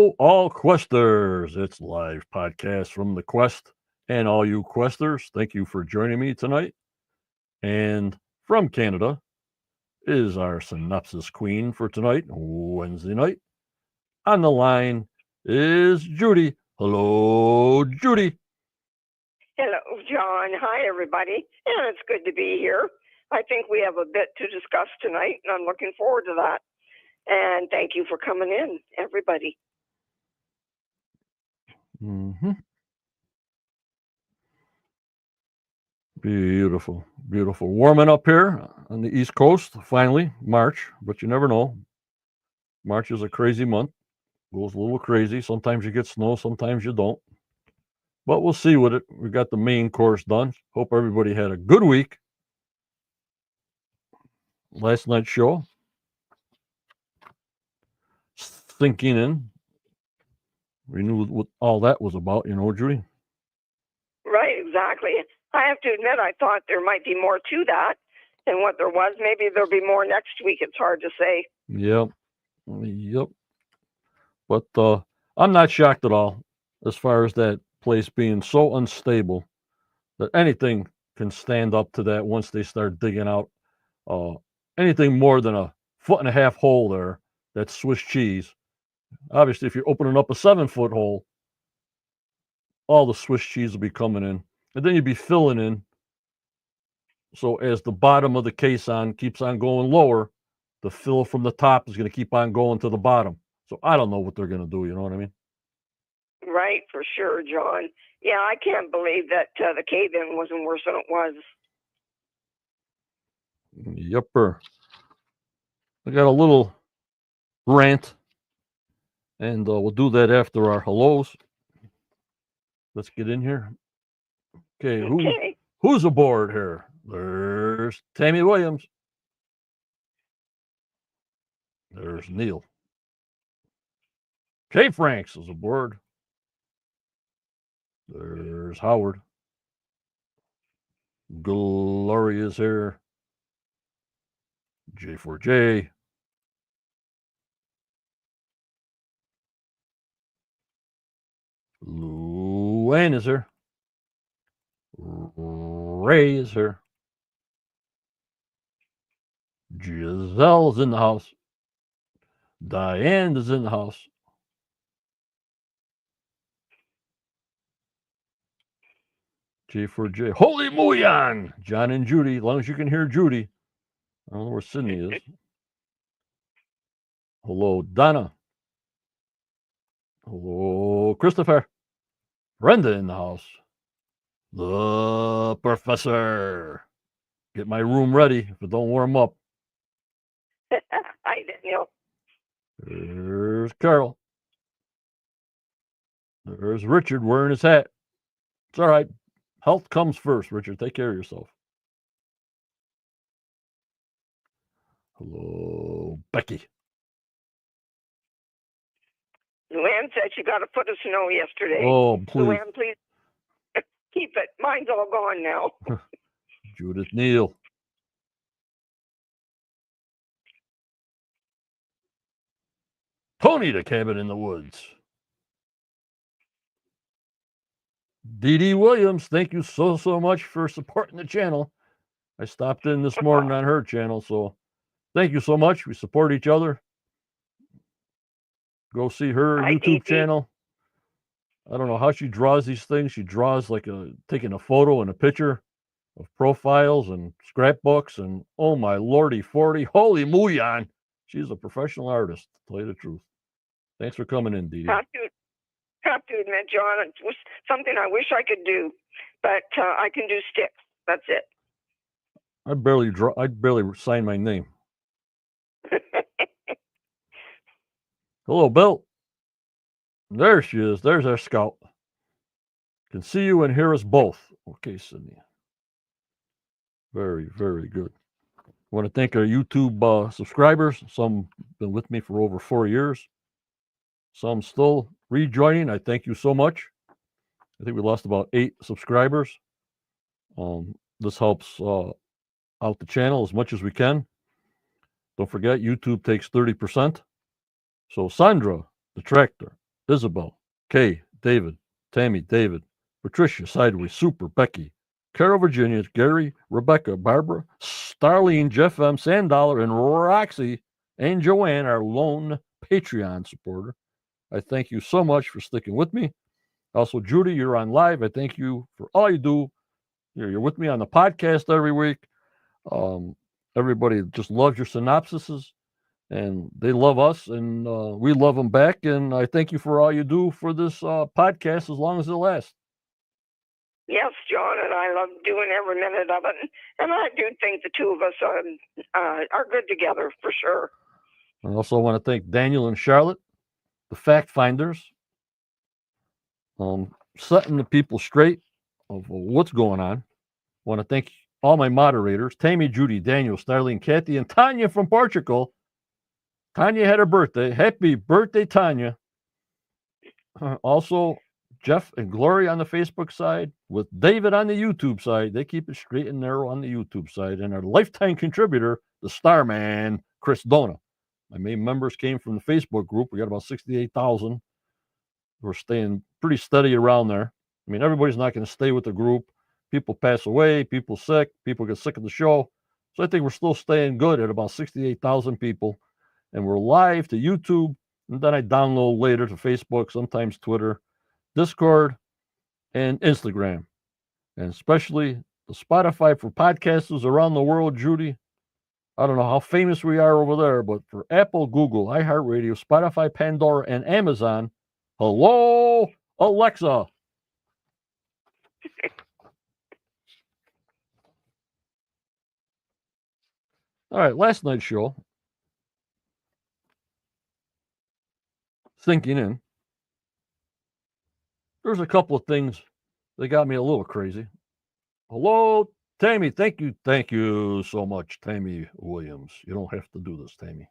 Hello, all questers. It's live podcast from the quest. And all you questers, thank you for joining me tonight. And from Canada is our synopsis queen for tonight, Wednesday night. On the line is Judy. Hello, Judy. Hello, John. Hi, everybody. And it's good to be here. I think we have a bit to discuss tonight, and I'm looking forward to that. And thank you for coming in, everybody. Beautiful, beautiful. Warming up here on the East Coast, finally, March, but you never know. March is a crazy month. Goes a little crazy. Sometimes you get snow, sometimes you don't. But we'll see with it. We got the main course done. Hope everybody had a good week. Last night's show, Sinking In. We knew what all that was about, Judy? Right, exactly. I have to admit, I thought there might be more to that than what there was. Maybe there'll be more next week. It's hard to say. Yep. But I'm not shocked at all as far as that place being so unstable that anything can stand up to that once they start digging out anything more than a 1.5 foot hole there. That's Swiss cheese. Obviously, if you're opening up a 7-foot hole, all the Swiss cheese will be coming in. And then you'd be filling in. So as the bottom of the caisson keeps on going lower, the fill from the top is going to keep on going to the bottom. So I don't know what they're going to do. You know what I mean? Right, for sure, John. Yeah, I can't believe that the cave-in wasn't worse than it was. Yepper. I got a little rant, and we'll do that after our hellos. Let's get in here. Okay, who's aboard here? There's Tammy Williams. There's Neil. Kay Franks is aboard. There's Howard. Gloria's here. J4J. Luann is here. Ray is here. Giselle's in the house. Diane is in the house. J4J. Holy Muyan! John and Judy. As long as you can hear Judy. I don't know where Sydney is. Hello, Donna. Hello, Christopher. Brenda in the house. The professor. Get my room ready if it don't warm up. Hi, Daniel. There's Carol. There's Richard wearing his hat. It's all right. Health comes first, Richard. Take care of yourself. Hello, Becky. Luann said she got a foot of snow yesterday. Oh, please. Luann, please keep it. Mine's all gone now. Judith Neal. Tony the Cabin in the Woods. Dee Dee Williams, thank you so much for supporting the channel. I stopped in this morning on her channel, so thank you so much. We support each other. Go see her YouTube channel. I don't know how she draws these things. She draws like taking a photo and a picture of profiles and scrapbooks, and oh my lordy 40, holy Muyan. She's a professional artist, to tell you the truth. Thanks for coming in, Dee Dee. Have to admit, John, it was something I wish I could do, but I can do sticks. That's it. I barely sign my name. Hello, Bill. There she is. There's our scout. Can see you and hear us both. Okay, Sydney. Very, very good. I want to thank our YouTube subscribers. Some been with me for over 4 years. Some still rejoining. I thank you so much. I think we lost about 8 subscribers. This helps out the channel as much as we can. Don't forget, YouTube takes 30%. So Sandra, the tractor, Isabel, Kay, David, Tammy, David, Patricia, Sideways, Super, Becky, Carol, Virginia, Gary, Rebecca, Barbara, Starlene, Jeff M, Sandollar, and Roxy, and Joanne, our lone Patreon supporter. I thank you so much for sticking with me. Also, Judy, you're on live. I thank you for all you do. You're with me on the podcast every week. Everybody just loves your synopsises, and they love us, and we love them back. And I thank you for all you do for this podcast as long as it lasts. Yes, John, and I love doing every minute of it. And I do think the two of us are good together for sure. I also want to thank Daniel and Charlotte, the fact finders, setting the people straight of what's going on. I want to thank all my moderators, Tammy, Judy, Daniel, Starlene, Kathy, and Tanya from Portugal. Tanya had her birthday. Happy birthday, Tanya. Also, Jeff and Gloria on the Facebook side, with David on the YouTube side. They keep it straight and narrow on the YouTube side. And our lifetime contributor, the Starman, Chris Dona. My main members came from the Facebook group. We got about 68,000. We're staying pretty steady around there. I mean, everybody's not going to stay with the group. People pass away, people sick, people get sick of the show. So I think we're still staying good at about 68,000 people. And we're live to YouTube. And then I download later to Facebook, sometimes Twitter, Discord, and Instagram. And especially the Spotify for podcasters around the world, Judy. I don't know how famous we are over there, but for Apple, Google, iHeartRadio, Spotify, Pandora, and Amazon, hello, Alexa. All right, last night's show, Sinking In. There's a couple of things that got me a little crazy. Hello, Tammy. Thank you so much, Tammy Williams. You don't have to do this, Tammy.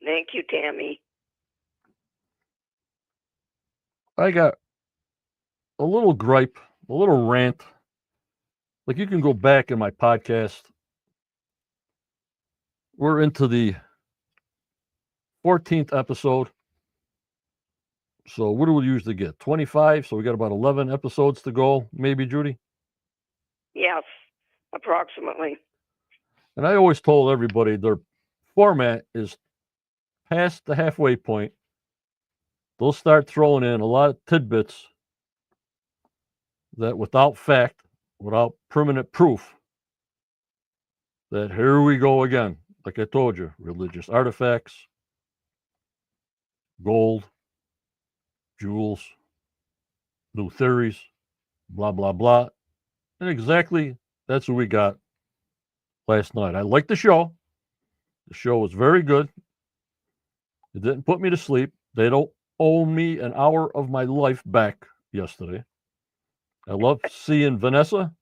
Thank you, Tammy. I got a little gripe, a little rant. Like, you can go back in my podcast. We're into the 14th episode. So what do we usually get? 25. So we got about 11 episodes to go, maybe, Judy? Yes, approximately. And I always told everybody their format is past the halfway point. They'll start throwing in a lot of tidbits that without fact, without permanent proof, that here we go again. Like I told you, religious artifacts, gold, jewels, new theories, blah, blah, blah. And exactly that's what we got last night. I liked the show. The show was very good. It didn't put me to sleep. They don't owe me an hour of my life back yesterday. I love seeing Vanessa.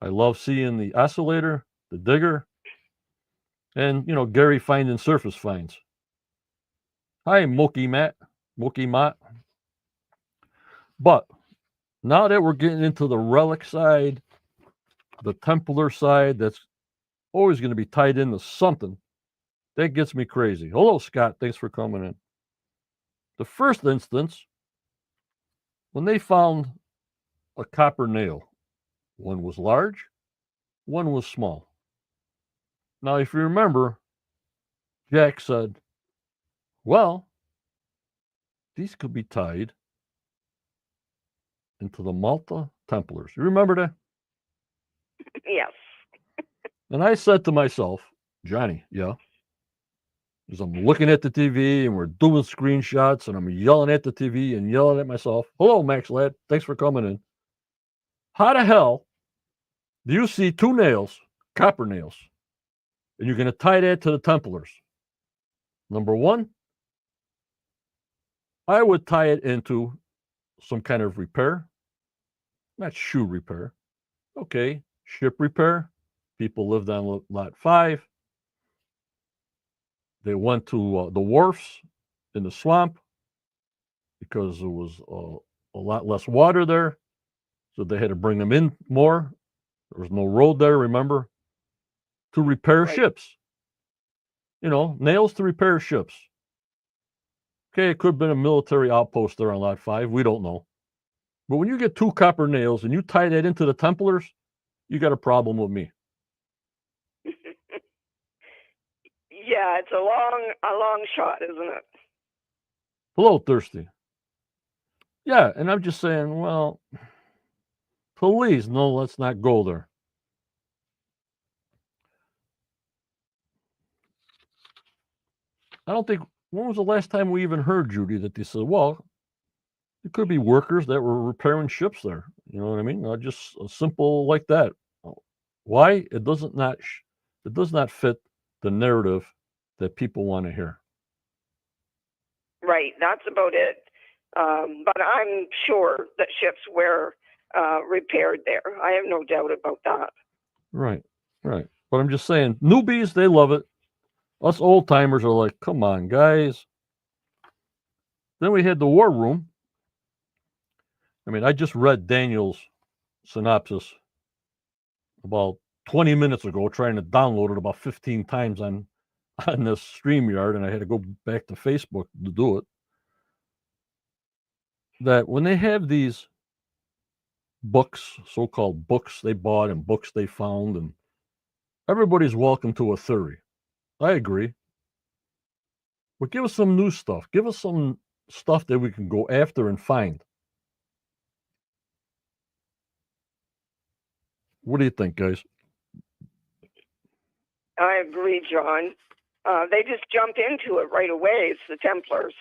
I love seeing the oscillator, the digger, and, Gary finding surface finds. Hi, Mookie Matt. But now that we're getting into the relic side, the Templar side, that's always going to be tied into something, that gets me crazy. Hello, Scott. Thanks for coming in. The first instance, when they found a copper nail, one was large, one was small. Now, if you remember, Jack said, well, these could be tied into the Malta Templars. You remember that? Yes. And I said to myself, Johnny, yeah, as I'm looking at the TV and we're doing screenshots and I'm yelling at the TV and yelling at myself. Hello, Max Ladd. Thanks for coming in. How the hell do you see two nails, copper nails, and you're going to tie that to the Templars? Number one, I would tie it into some kind of repair, not shoe repair. Okay, ship repair. People lived on lot 5. They went to the wharfs in the swamp because there was a lot less water there. So they had to bring them in more. There was no road there, remember, to repair ships. Nails to repair ships. Okay, it could have been a military outpost there on Lot 5. We don't know. But when you get 2 copper nails and you tie that into the Templars, you got a problem with me. Yeah, it's a long shot, isn't it? Hello, Thirsty. Yeah, and I'm just saying, well, please, no, let's not go there. I don't think, when was the last time we even heard, Judy, that they said, well, it could be workers that were repairing ships there. You know what I mean? Just simple like that. Why? It does not fit the narrative that people want to hear. Right, that's about it. But I'm sure that ships were repaired there. I have no doubt about that. Right. But I'm just saying, newbies, they love it. Us old timers are like, come on, guys. Then we had the war room. I mean, I just read Daniel's synopsis about 20 minutes ago, trying to download it about 15 times on this StreamYard, and I had to go back to Facebook to do it. That when they have these books, so-called books they bought and books they found, and everybody's welcome to a theory. I agree. But give us some new stuff. Give us some stuff that we can go after and find. What do you think, guys? I agree, John. They just jump into it right away. It's the Templars.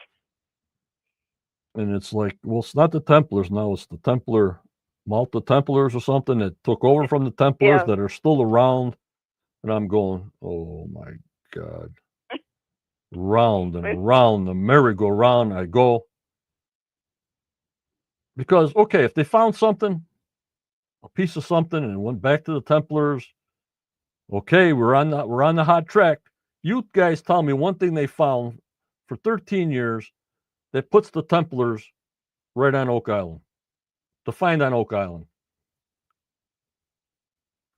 And it's like, well, it's not the Templars now. It's the Malta Templars or something that took over from the Templars that are still around. And I'm going, oh my God. Round and around the merry-go-round I go. Because, okay, if they found something, a piece of something, and went back to the Templars, okay, we're on the hot track. You guys tell me one thing they found for 13 years that puts the Templars right on Oak Island, to find on Oak Island.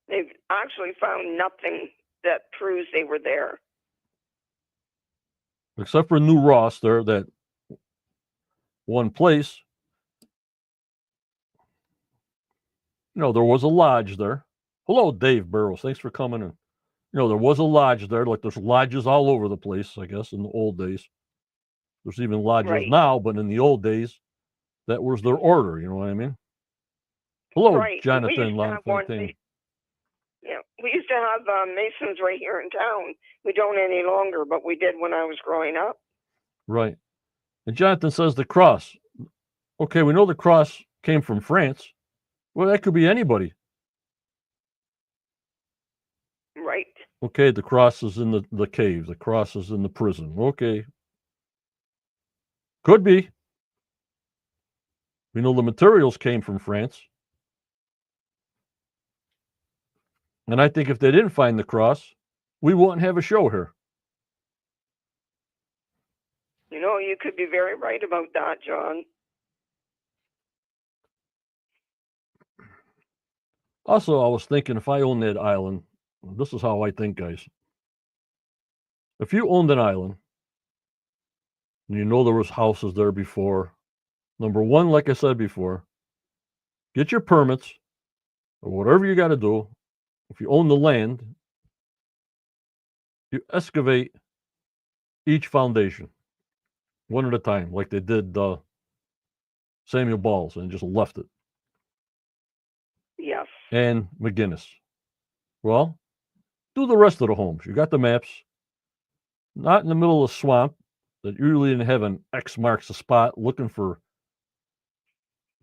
They've actually found nothing that proves they were there. Except for New Ross there, that one place. You know, there was a lodge there. Hello, Dave Burrows. Thanks for coming in. You know, there was a lodge there. Like, there's lodges all over the place, I guess, in the old days. There's even lodges now, but in the old days, that was their order. You know what I mean? Hello, Jonathan Lonfontaine. Yeah, we used to have Masons right here in town. We don't any longer, but we did when I was growing up. Right. And Jonathan says the cross. Okay, we know the cross came from France. Well, that could be anybody. Right. Okay, the cross is in the cave. The cross is in the prison. Okay. Could be. We know the materials came from France. And I think if they didn't find the cross, we wouldn't have a show here. You know, you could be very right about that, John. Also, I was thinking, if I owned that island, this is how I think, guys. If you owned an island, and you know there was houses there before, number one, like I said before, get your permits or whatever you got to do. If you own the land, you excavate each foundation one at a time, like they did Samuel Balls, and just left it. Yes. And McGinnis. Well, do the rest of the homes. You got the maps. Not in the middle of the swamp that you really didn't have an X marks the spot looking for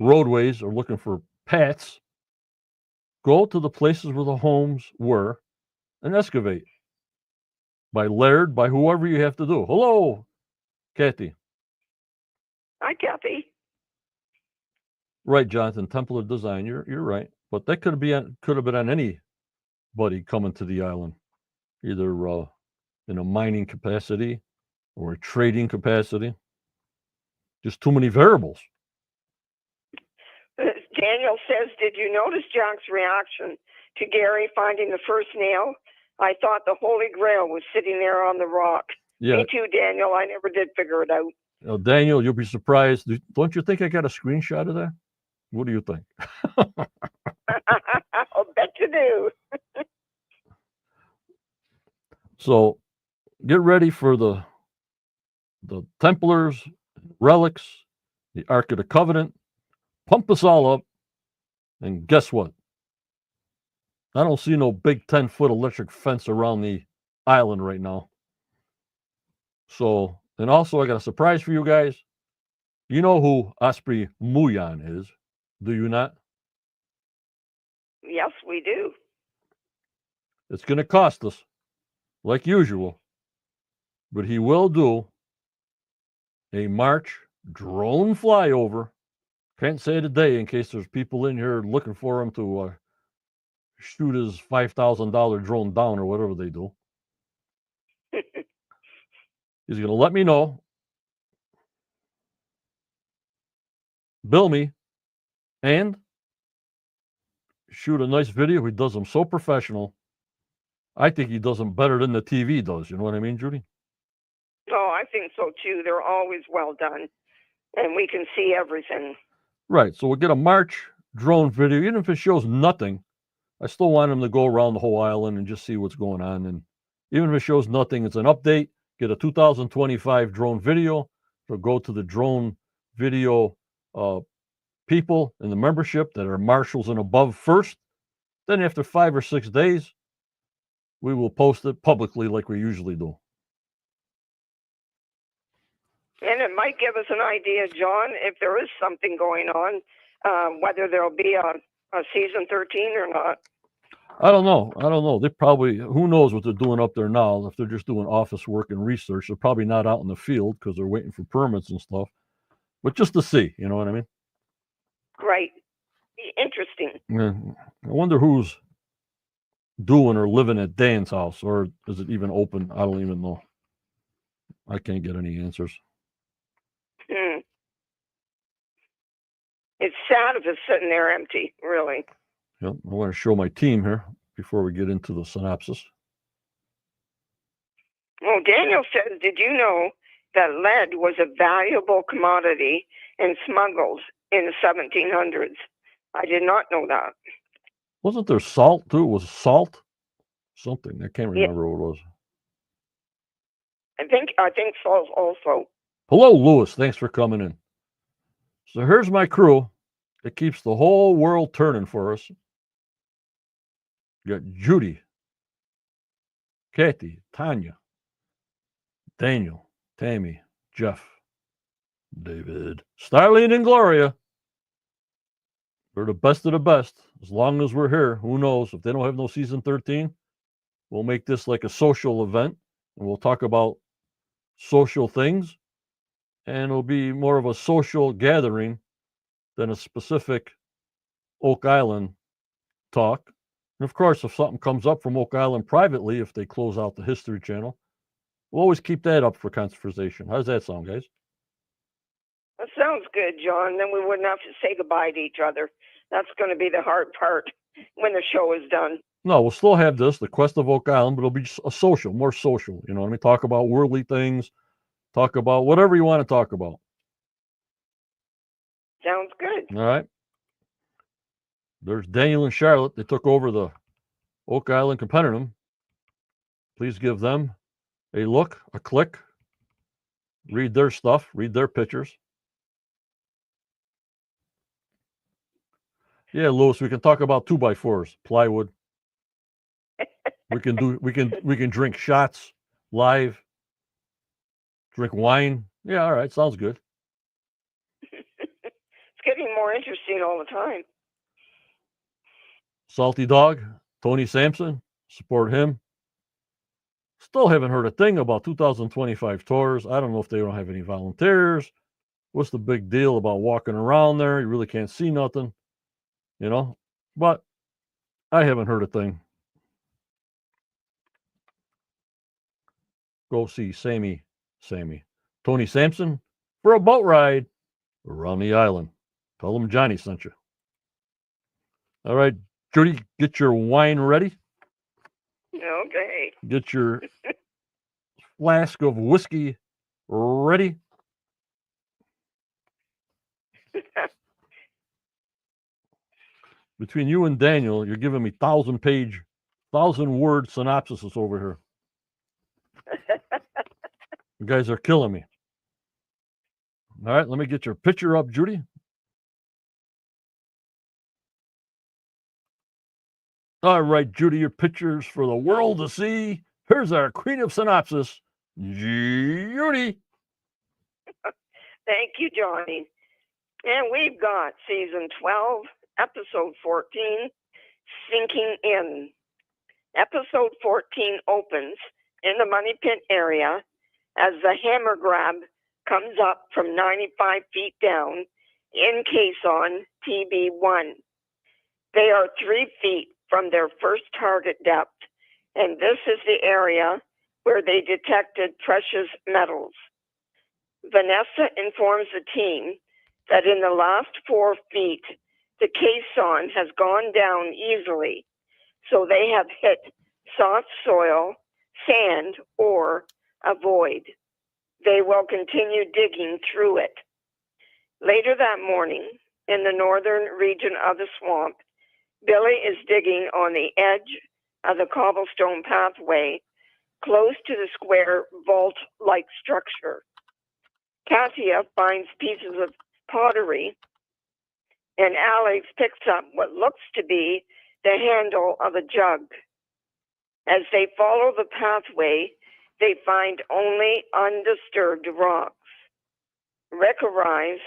roadways or looking for paths. Go to the places where the homes were and excavate. By layered, by whoever you have to do. Hello, Kathy. Hi, Kathy. Right, Jonathan. Templar design. You're right. But that could have been on anybody coming to the island, either in a mining capacity or a trading capacity. Just too many variables. Daniel says, did you notice Jack's reaction to Gary finding the first nail? I thought the Holy Grail was sitting there on the rock. Yeah. Me too, Daniel. I never did figure it out. Daniel, you'll be surprised. Don't you think I got a screenshot of that? What do you think? I'll bet you do. So get ready for the Templars, relics, the Ark of the Covenant. Pump us all up. And guess what? I don't see no big 10-foot electric fence around the island right now. So, and also I got a surprise for you guys. You know who Osprey Muyan is, do you not? Yes, we do. It's going to cost us, like usual, but he will do a March drone flyover. Can't say today in case there's people in here looking for him to shoot his $5,000 drone down or whatever they do. He's going to let me know, bill me, and shoot a nice video. He does them so professional. I think he does them better than the TV does. You know what I mean, Judy? Oh, I think so too. They're always well done, and we can see everything. Right. So we'll get a March drone video, even if it shows nothing. I still want him to go around the whole island and just see what's going on. And even if it shows nothing, it's an update. Get a 2025 drone video. So go to the drone video people in the membership that are marshals and above first. Then after 5 or 6 days, we will post it publicly like we usually do. And it might give us an idea, John, if there is something going on, whether there'll be a season 13 or not. I don't know. They probably, who knows what they're doing up there now. If they're just doing office work and research, they're probably not out in the field because they're waiting for permits and stuff. But just to see, you know what I mean? Right. Interesting. Yeah. I wonder who's doing or living at Dan's house, or is it even open? I don't even know. I can't get any answers. It's sad if it's sitting there empty, really. Yep. I want to show my team here before we get into the synopsis. Well, Daniel says, did you know that lead was a valuable commodity and smuggled in the 1700s? I did not know that. Wasn't there salt too? Was salt something? I can't remember what it was. I think salt also. Hello, Lewis. Thanks for coming in. So here's my crew that keeps the whole world turning for us. You got Judy, Kathy, Tanya, Daniel, Tammy, Jeff, David, Starlene, and Gloria. We're the best of the best. As long as we're here, who knows? If they don't have no season 13, we'll make this like a social event, and we'll talk about social things, and it'll be more of a social gathering than a specific Oak Island talk. And of course, if something comes up from Oak Island privately, if they close out the History Channel, we'll always keep that up for conversation. How does that sound, guys? That sounds good, John. Then we wouldn't have to say goodbye to each other. That's going to be the hard part when the show is done. No, we'll still have this, the Quest of Oak Island, but it'll be just a social, more social. You know what I mean? Talk about worldly things, talk about whatever you want to talk about. Sounds good. All right. There's Daniel and Charlotte. They took over the Oak Island Compendium. Please give them a look, a click, read their stuff, read their pictures. Yeah, Lewis, we can talk about 2x4s, plywood. We can drink shots live, drink wine. Yeah, all right, sounds good. It's getting more interesting all the time. Salty Dog, Tony Sampson, support him. Still haven't heard a thing about 2025 tours. I don't know if they don't have any volunteers. What's the big deal about walking around there? You really can't see nothing, you know? But I haven't heard a thing. Go see Sammy, Tony Sampson for a boat ride around the island. Tell him Johnny sent you. All right, Judy, get your wine ready. Okay. Get your flask of whiskey ready. Between you and Daniel, you're giving me 1,000-word synopsises over here. You guys are killing me. All right, let me get your picture up, Judy. All right, Judy, your pictures for the world to see. Here's our queen of synopsis, Judy. Thank you, Johnny. And we've got season 12, episode 14, Sinking In. Episode 14 opens in the Money Pit area as the hammer grab comes up from 95 feet down in caisson TB1. They are 3 feet from their first target depth, and this is the area where they detected precious metals. Vanessa informs the team that in the last 4 feet, the caisson has gone down easily, so they have hit soft soil, sand, or a void. They will continue digging through it. Later that morning, in the northern region of the swamp, Billy is digging on the edge of the cobblestone pathway close to the square vault-like structure. Katia finds pieces of pottery, and Alex picks up what looks to be the handle of a jug. As they follow the pathway, they find only undisturbed rocks. Rick arrives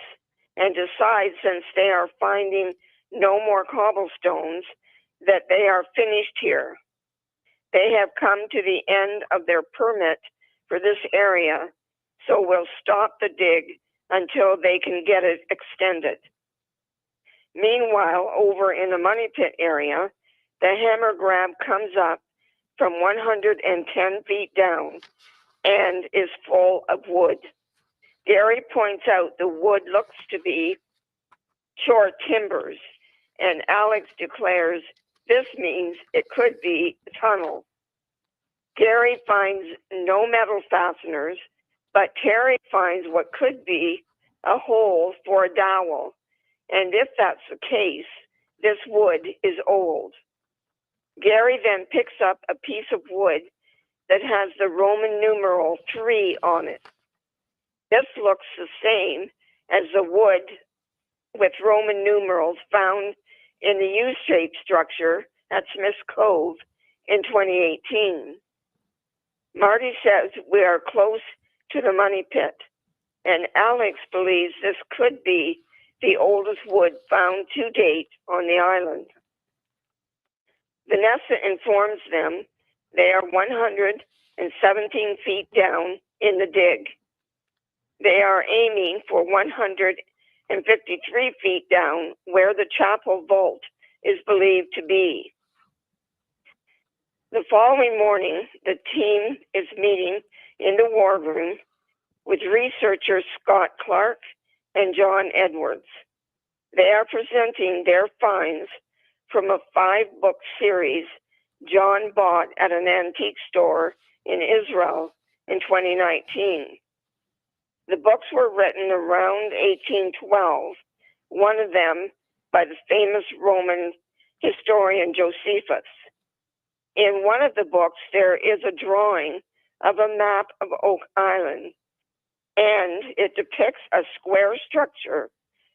and decides, since they are finding no more cobblestones, that they are finished here. They have come to the end of their permit for this area, so we'll stop the dig until they can get it extended. Meanwhile, over in the Money Pit area, the hammer grab comes up from 110 feet down and is full of wood. Gary points out the wood looks to be short timbers, and Alex declares this means it could be a tunnel. Gary finds no metal fasteners, but Terry finds what could be a hole for a dowel, and if that's the case, this wood is old. Gary then picks up a piece of wood that has the Roman numeral 3 on it. This looks the same as the wood with Roman numerals found in the U-shaped structure at Smith's Cove in 2018. Marty says we are close to the Money Pit, and Alex believes this could be the oldest wood found to date on the island. Vanessa informs them they are 117 feet down in the dig. They are aiming for 153 feet down, where the chapel vault is believed to be. The following morning, the team is meeting in the war room with researchers Scott Clark and John Edwards. They are presenting their finds from a 5-book series John bought at an antique store in Israel in 2019. The books were written around 1812, one of them by the famous Roman historian Josephus. In one of the books, there is a drawing of a map of Oak Island, and it depicts a square structure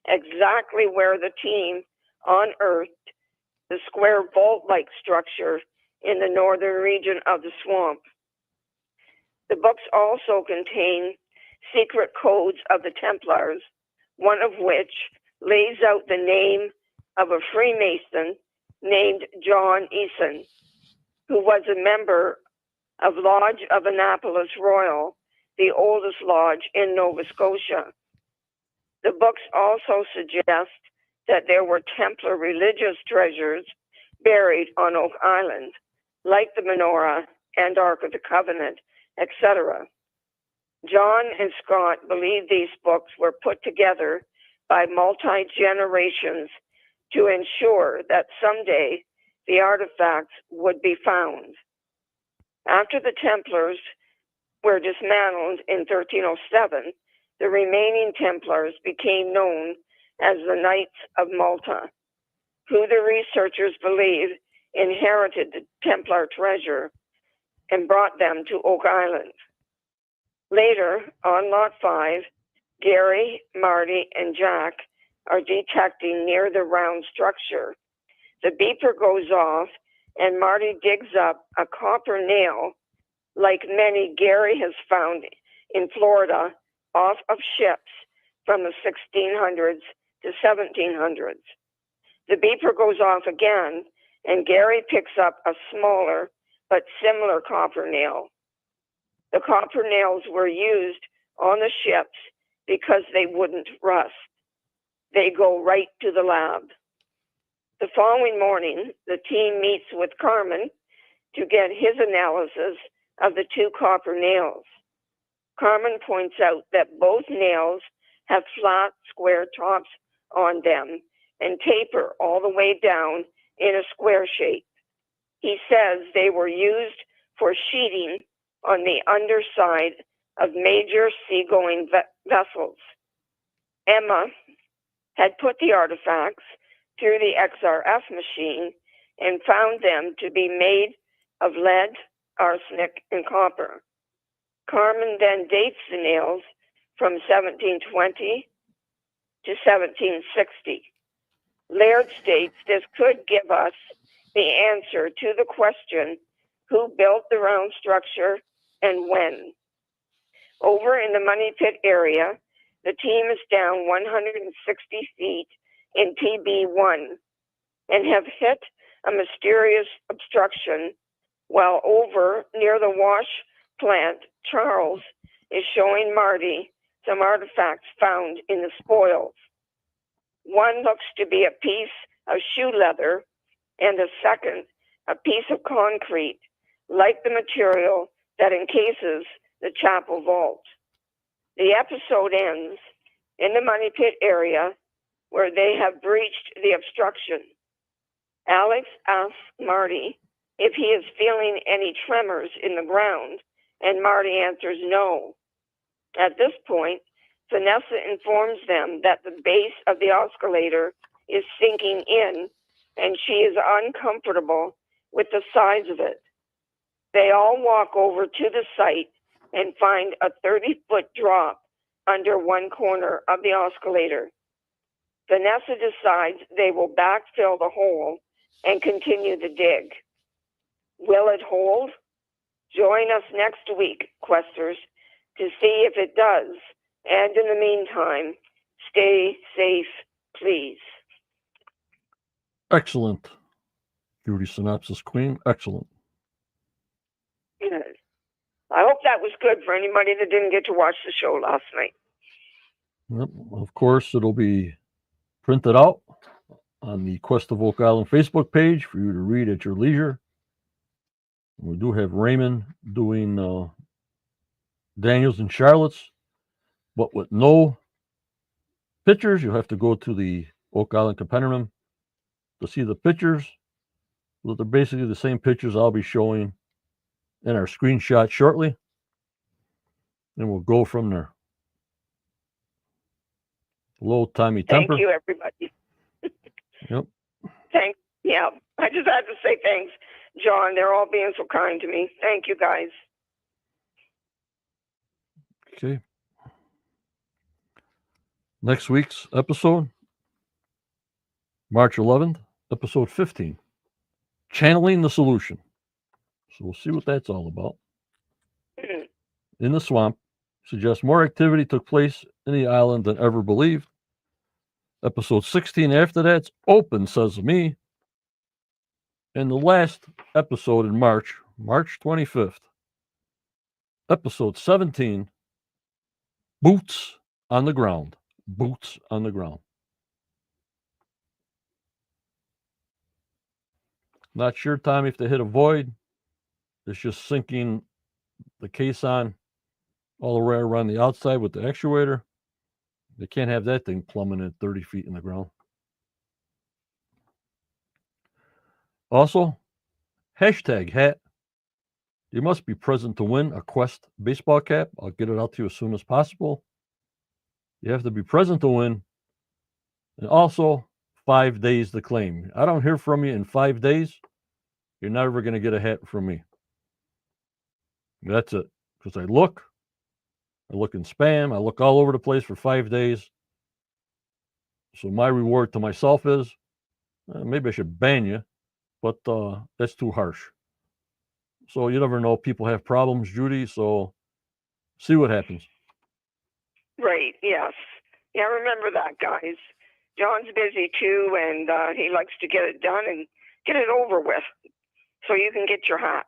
exactly where the team unearthed the square vault-like structure in the northern region of the swamp. The books also contain secret codes of the Templars, one of which lays out the name of a Freemason named John Eason, who was a member of Lodge of Annapolis Royal, the oldest lodge in Nova Scotia. The books also suggest that there were Templar religious treasures buried on Oak Island, like the menorah and Ark of the Covenant, etc. John and Scott believe these books were put together by multi-generations to ensure that someday the artifacts would be found. After the Templars were dismantled in 1307, the remaining Templars became known as the Knights of Malta, who the researchers believe inherited the Templar treasure and brought them to Oak Island. Later, on Lot 5, Gary, Marty, and Jack are detecting near the round structure. The beeper goes off, and Marty digs up a copper nail, like many Gary has found in Florida, off of ships from the 1600s to 1700s. The beeper goes off again, and Gary picks up a smaller but similar copper nail. The copper nails were used on the ships because they wouldn't rust. They go right to the lab. The following morning, the team meets with Carmen to get his analysis of the two copper nails. Carmen points out that both nails have flat, square tops on them and taper all the way down in a square shape. He says they were used for sheeting on the underside of major seagoing vessels. Emma had put the artifacts through the XRF machine and found them to be made of lead, arsenic, and copper. Carmen then dates the nails from 1720 to 1760. Laird states this could give us the answer to the question, who built the round structure and when? Over in the Money Pit area, the team is down 160 feet in TB1 and have hit a mysterious obstruction, while over near the wash plant, Charles is showing Marty some artifacts found in the spoils. One looks to be a piece of shoe leather, and a second, a piece of concrete, like the material that encases the chapel vault. The episode ends in the Money Pit area where they have breached the obstruction. Alex asks Marty if he is feeling any tremors in the ground, and Marty answers no. At this point, Vanessa informs them that the base of the oscillator is sinking in, and she is uncomfortable with the size of it. They all walk over to the site and find a 30-foot drop under one corner of the oscillator. Vanessa decides they will backfill the hole and continue the dig. Will it hold? Join us next week, Questers, to see if it does. And in the meantime, stay safe, please. Excellent. Judy Synopsis Queen, excellent. Good. I hope that was good for anybody that didn't get to watch the show last night. Yep. Of course, it'll be printed out on the Quest of Oak Island Facebook page for you to read at your leisure. We do have Raymond doing Daniels and Charlotte's, but with no pictures. You'll have to go to the Oak Island Compendium to see the pictures. But they're basically the same pictures I'll be showing in our screenshot shortly. And we'll go from there. Low timey temper. Thank you, everybody. Yep. Thanks. Yeah, I just had to say thanks, John. They're all being so kind to me. Thank you, guys. Okay. Next week's episode, March 11th, episode 15, Channeling the Solution. So we'll see what that's all about. In the swamp, suggests more activity took place in the island than ever believed. Episode 16 after that's Open Sesame. And the last episode in March 25th, episode 17, Boots on the Ground. Boots on the Ground. Not sure, Tommy, if they hit a void. It's just sinking the caisson all the way around the outside with the actuator. They can't have that thing plummeting 30 feet in the ground. Also, hashtag hat. You must be present to win a Quest baseball cap. I'll get it out to you as soon as possible. You have to be present to win. And also 5 days to claim. I don't hear from you in 5 days, you're never going to get a hat from me. That's it. Because I look in spam, I look all over the place for 5 days. So my reward to myself is maybe I should ban you, but that's too harsh. So you never know. People have problems, Judy. So see what happens. Right, yes. Yeah, remember that, guys. John's busy too, and he likes to get it done and get it over with so you can get your hat.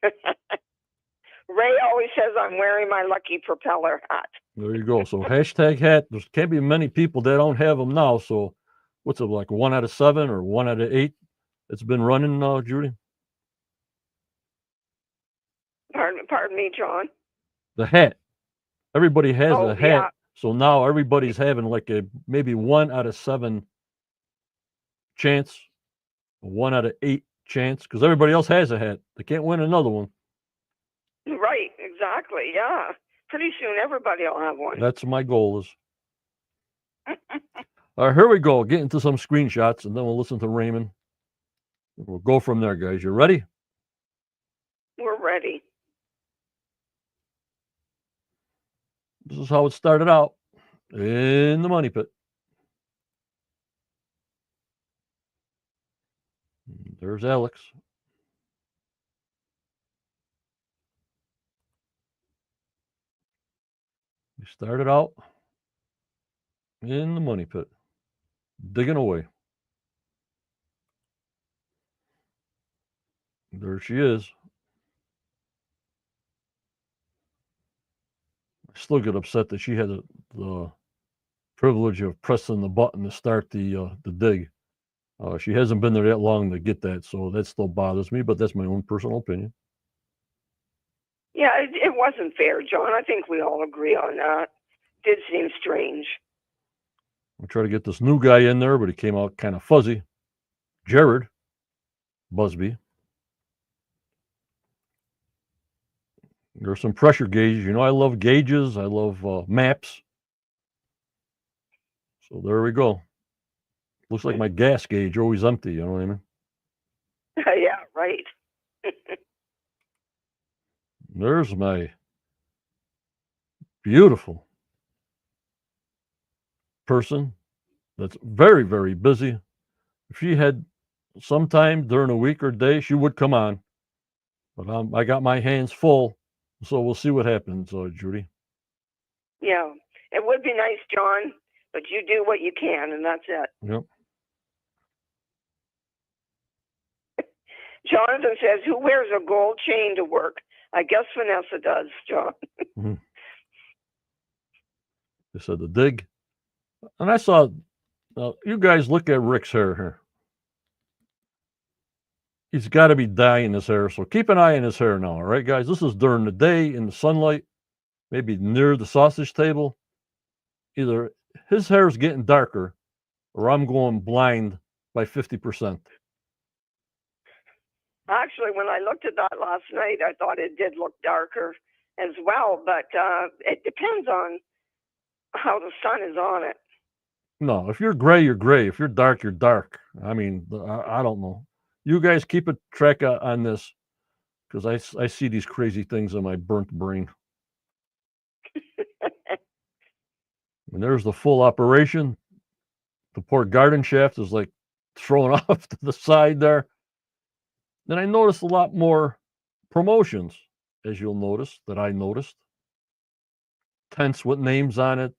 Ray always says I'm wearing my lucky propeller hat. There you go. So hashtag hat. There can't be many people that don't have them now. So what's it like? 1 out of 7 or 1 out of 8? It's been running, Judy. Pardon me, John. The hat. Everybody has Oh, a hat. yeah. So now everybody's having like a maybe 1 out of 7 chance, a 1 out of 8 chance, because everybody else has a hat. They can't win another one. Right, exactly. Yeah. Pretty soon everybody will have one. That's my goal is. All right, here we go. Get into some screenshots, and then we'll listen to Raymond. We'll go from there, guys. You ready? We're ready. This is how it started out in the money pit. There's Alex. He started out in the money pit, digging away. There she is. I still get upset that she had the privilege of pressing the button to start the dig. She hasn't been there that long to get that, so that still bothers me, but that's my own personal opinion. Yeah, it wasn't fair, John. I think we all agree on that. Did seem strange. I tried to get this new guy in there, but he came out kind of fuzzy. Jared Busby. There's some pressure gauges. You know, I love gauges. I love maps. So there we go. Looks like my gas gauge always empty. You know what I mean? Yeah, right. There's my beautiful person that's very, very busy. If she had some time during a week or day, she would come on. But I got my hands full, so we'll see what happens, Judy. Yeah, it would be nice, John, but you do what you can, and that's it. Yep. Jonathan says, who wears a gold chain to work? I guess Vanessa does, John. Mm-hmm. They said the dig. And I saw, you guys look at Rick's hair here. He's got to be dyeing his hair, so keep an eye on his hair now, all right, guys? This is during the day in the sunlight, maybe near the sausage table. Either his hair is getting darker or I'm going blind by 50%. Actually, when I looked at that last night, I thought it did look darker as well, but it depends on how the sun is on it. No, if you're gray, you're gray. If you're dark, you're dark. I mean, I don't know. You guys keep a track on this because I see these crazy things in my burnt brain. And there's the full operation. The poor garden shaft is like thrown off to the side there. Then I noticed a lot more promotions, as you'll notice, that I noticed. Tents with names on it,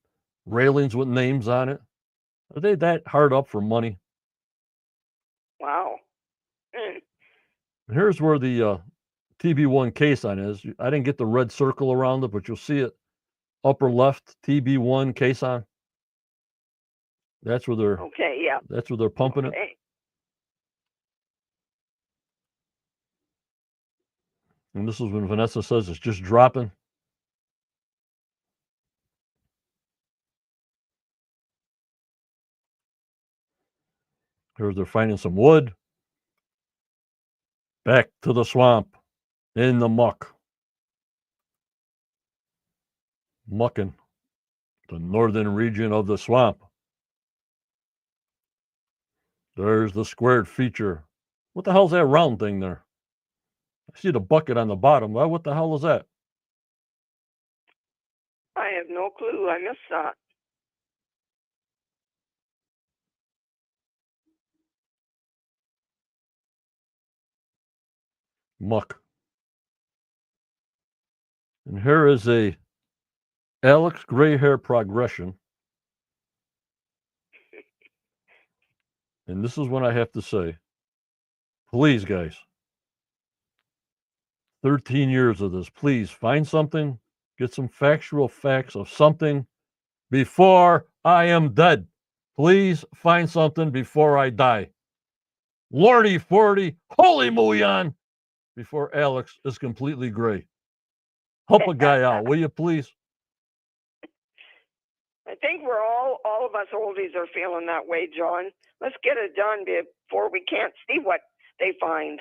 railings with names on it. Are they that hard up for money? Wow. Here's where the TB1 case on is. I didn't get the red circle around it, but you'll see it upper left, TB1 case on. That's where they're That's where they're pumping it. And this is when Vanessa says it's just dropping. Here's they're finding some wood. Back to the swamp in the muck. Mucking the northern region of the swamp. There's the squared feature. What the hell's that round thing there? I see the bucket on the bottom. Well, what the hell is that? I have no clue. I missed that. Muck. And here is a Alex gray hair progression. And this is what I have to say. Please, guys, 13 years of this, please find something, get some factual facts of something before I am dead. Please find something before I die. Lordy 40, holy Muyan, before Alex is completely gray. Help a guy out, will you please? I think we're all of us oldies are feeling that way, John. Let's get it done before we can't see what they find.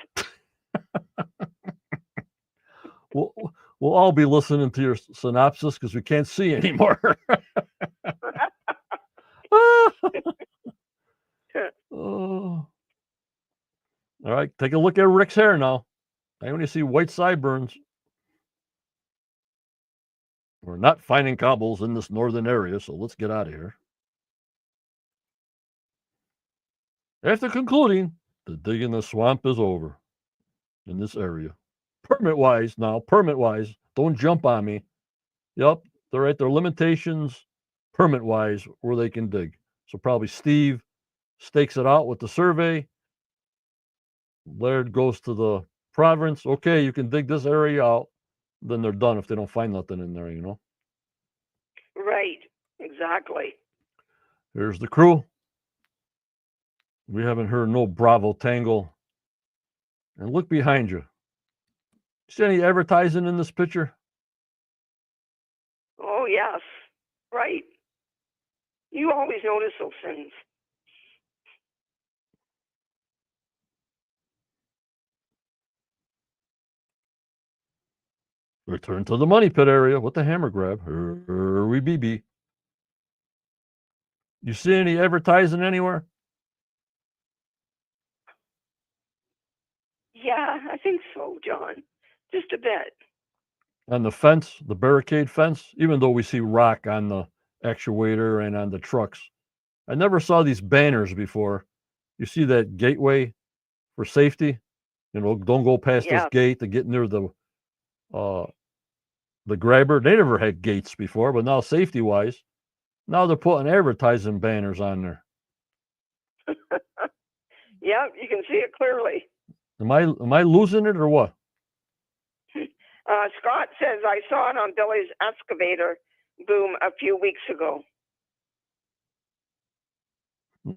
We'll all be listening to your synopsis because we can't see anymore. Oh. All right, take a look at Rick's hair now. I only see white sideburns. We're not finding cobbles in this northern area, so let's get out of here. After concluding, the dig in the swamp is over in this area. Permit-wise, don't jump on me. Yep, they're at their limitations, permit-wise, where they can dig. So probably Steve stakes it out with the survey. Laird goes to the province. Okay, you can dig this area out. Then they're done if they don't find nothing in there, you know? Right, exactly. Here's the crew. We haven't heard no Bravo Tango. And look behind you. See any advertising in this picture? Oh, yes. Right. You always notice those things. Return to the money pit area with the hammer grab. Here we be. You see any advertising anywhere? Yeah, I think so, John. Just a bit. On the fence, the barricade fence, even though we see rock on the actuator and on the trucks. I never saw these banners before. You see that gateway for safety? You know, don't go past this gate to get near the grabber. They never had gates before, but now safety-wise, now they're putting advertising banners on there. Yeah, you can see it clearly. Am I losing it or what? Scott says I saw it on Billy's excavator boom a few weeks ago. The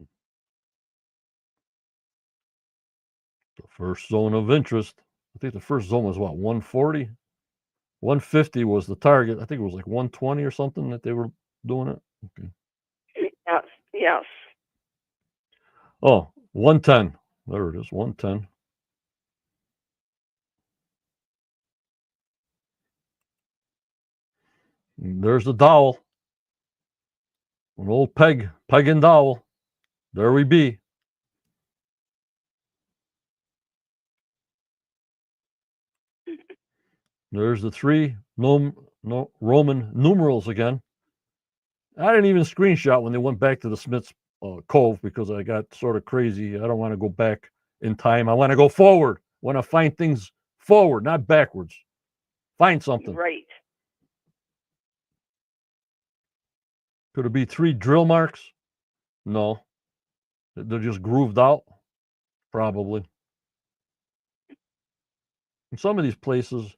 first zone of interest. I think the first zone was what, 140? 150 was the target. I think it was like 120 or something that they were doing it. Okay. Yes. Oh, 110. There it is, 110. And there's the dowel. An old peg and dowel. There we be. There's the three Roman numerals again. I didn't even screenshot when they went back to the Smith's Cove because I got sort of crazy. I don't want to go back in time. I want to go forward. I want to find things forward, not backwards. Find something. Right. Could it be 3 drill marks? No. They're just grooved out? Probably. In some of these places,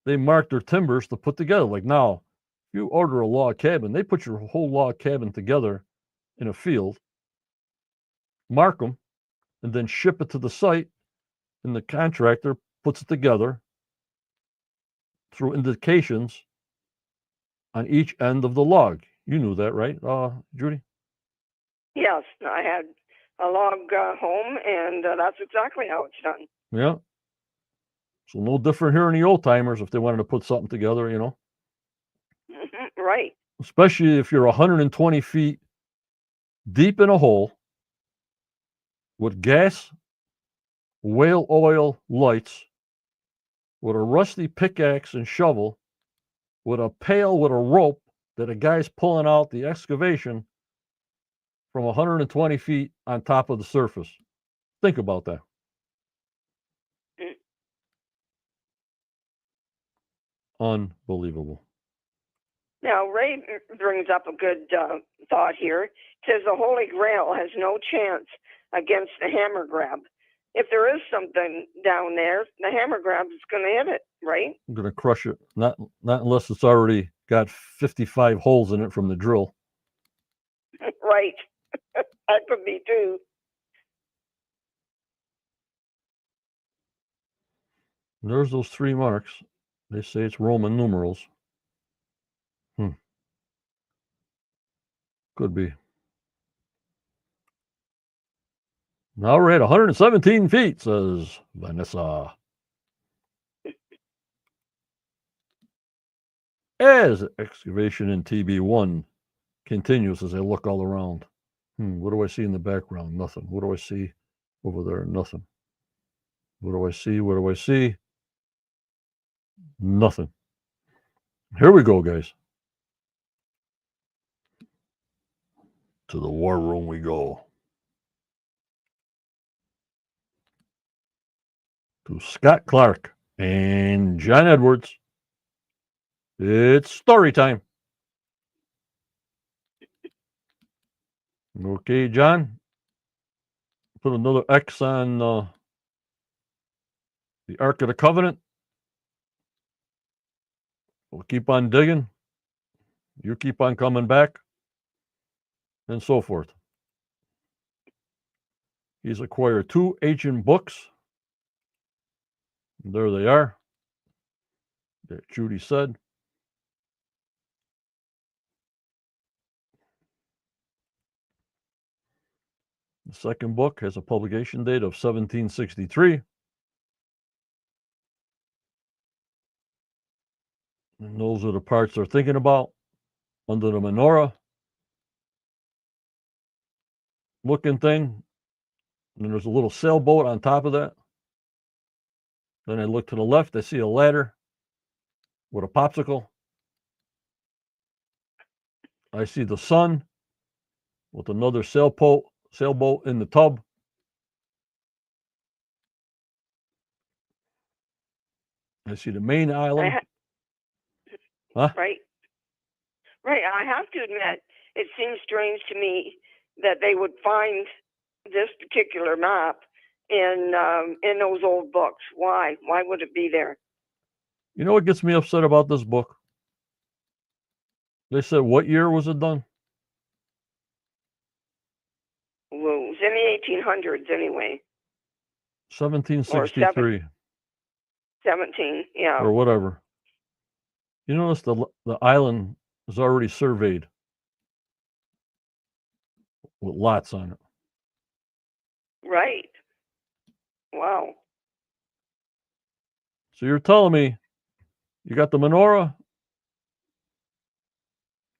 they mark their timbers to put together. Like now, if you order a log cabin, they put your whole log cabin together in a field, mark them, and then ship it to the site, and the contractor puts it together through indications on each end of the log. You knew that, right, Judy? Yes, I had a log home, and that's exactly how it's done. Yeah. So no different here in the old timers if they wanted to put something together, you know. Right. especially if you're 120 feet deep in a hole with gas, whale oil lights, with a rusty pickaxe and shovel, with a pail with a rope that a guy's pulling out the excavation from 120 feet on top of the surface. Think about that. Unbelievable. Now, Ray brings up a good thought here. Says the Holy Grail has no chance against the hammer grab. If there is something down there, the hammer grab is going to hit it, right? I'm going to crush it. Not unless it's already got 55 holes in it from the drill. Right. That could be too. And there's those 3 marks. They say it's Roman numerals. Could be. Now we're at 117 feet, says Vanessa. As excavation in TB1 continues as I look all around. What do I see in the background? Nothing. What do I see over there? Nothing. What do I see? What do I see? Nothing. Here we go, guys. To the war room we go. To Scott Clark and John Edwards. It's story time. Okay, John. Put another X on the Ark of the Covenant. We'll keep on digging. You keep on coming back. And so forth. He's acquired 2 ancient books. There they are. That Judy said. The second book has a publication date of 1763. And those are the parts they're thinking about. Under the menorah looking thing. And then there's a little sailboat on top of that. Then I look to the left, I see a ladder with a popsicle. I see the sun with another sailboat in the tub. I see the main island. Right. I have to admit, it seems strange to me that they would find this particular map in those old books. Why? Why would it be there? You know what gets me upset about this book? They said, what year was it done? Well, it was in the 1800s anyway. 1763. 17, yeah. Or whatever. You notice the island is already surveyed with lots on it. Right. Wow. So you're telling me you got the menorah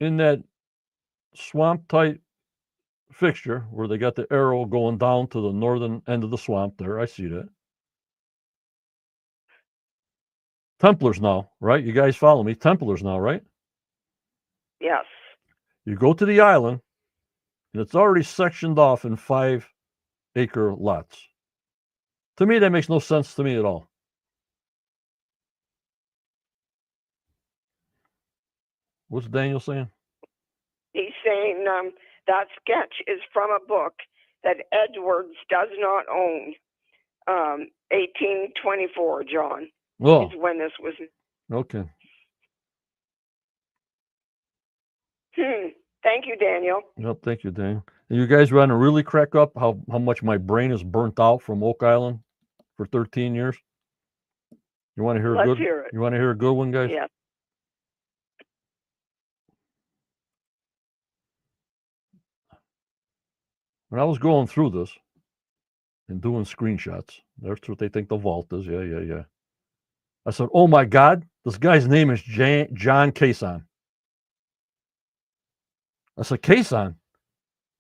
in that swamp type fixture where they got the arrow going down to the northern end of the swamp there. I see that. Templars now, right? You guys follow me? Templars now, right? Yes. You go to the island, and it's already sectioned off in 5-acre lots. To me, that makes no sense to me at all. What's Daniel saying? He's saying that sketch is from a book that Edwards does not own. 1824, John. Oh. Is when this was. Okay. Thank you, Daniel. Yep, thank you, Daniel. And you guys want to really crack up how much my brain is burnt out from Oak Island for 13 years? You want to hear a good? Hear it. You want to hear a good one, guys? Yeah. When I was going through this and doing screenshots, that's what they think the vault is. Yeah. I said, oh my God, this guy's name is John Cason. I said, caisson?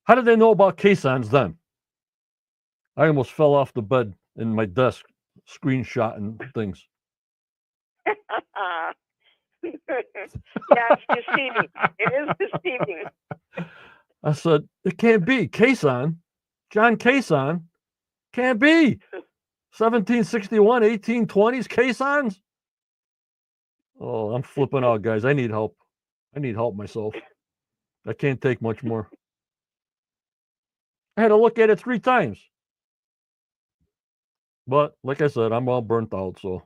How did they know about caissons then? I almost fell off the bed in my desk, screenshotting things. Yeah, it's deceiving. It is deceiving. I said, it can't be. Caisson? John Caisson? Can't be. 1761, 1820s caissons? Oh, I'm flipping out, guys. I need help. I need help myself. I can't take much more. I had to look at it 3 times. But like I said, I'm all burnt out, so.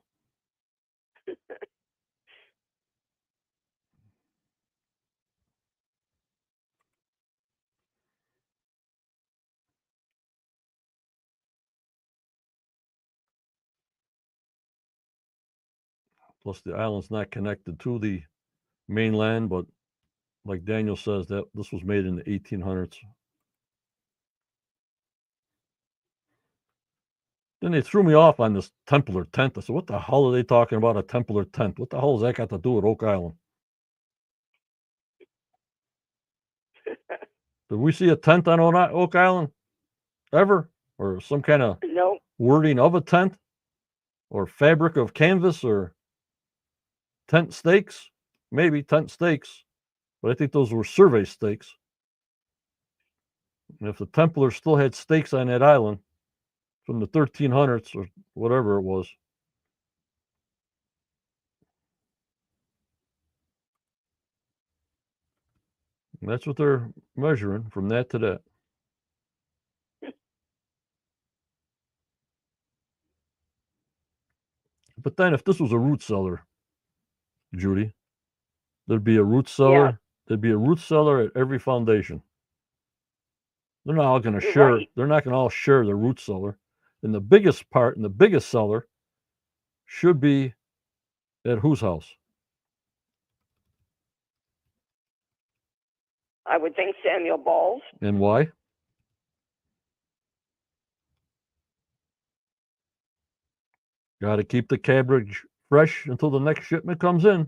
Plus, the island's not connected to the mainland, but like Daniel says, that this was made in the 1800s. Then they threw me off on this Templar tent. I said, what the hell are they talking about, a Templar tent? What the hell has that got to do with Oak Island? Did we see a tent on Oak Island ever? Or some kind of No. wording of a tent? Or fabric of canvas? Or tent stakes? Maybe tent stakes. But I think those were survey stakes. And if the Templars still had stakes on that island from the 1300s or whatever it was, that's what they're measuring from that to that. But then if this was a root cellar, Judy, there'd be a root cellar. Yeah. There'd be a root cellar at every foundation. They're not all going to You're share. right. They're not going to all share the root cellar. And the biggest part and the biggest cellar should be at whose house? I would think Samuel Ball's. And why? Got to keep the cabbage fresh until the next shipment comes in.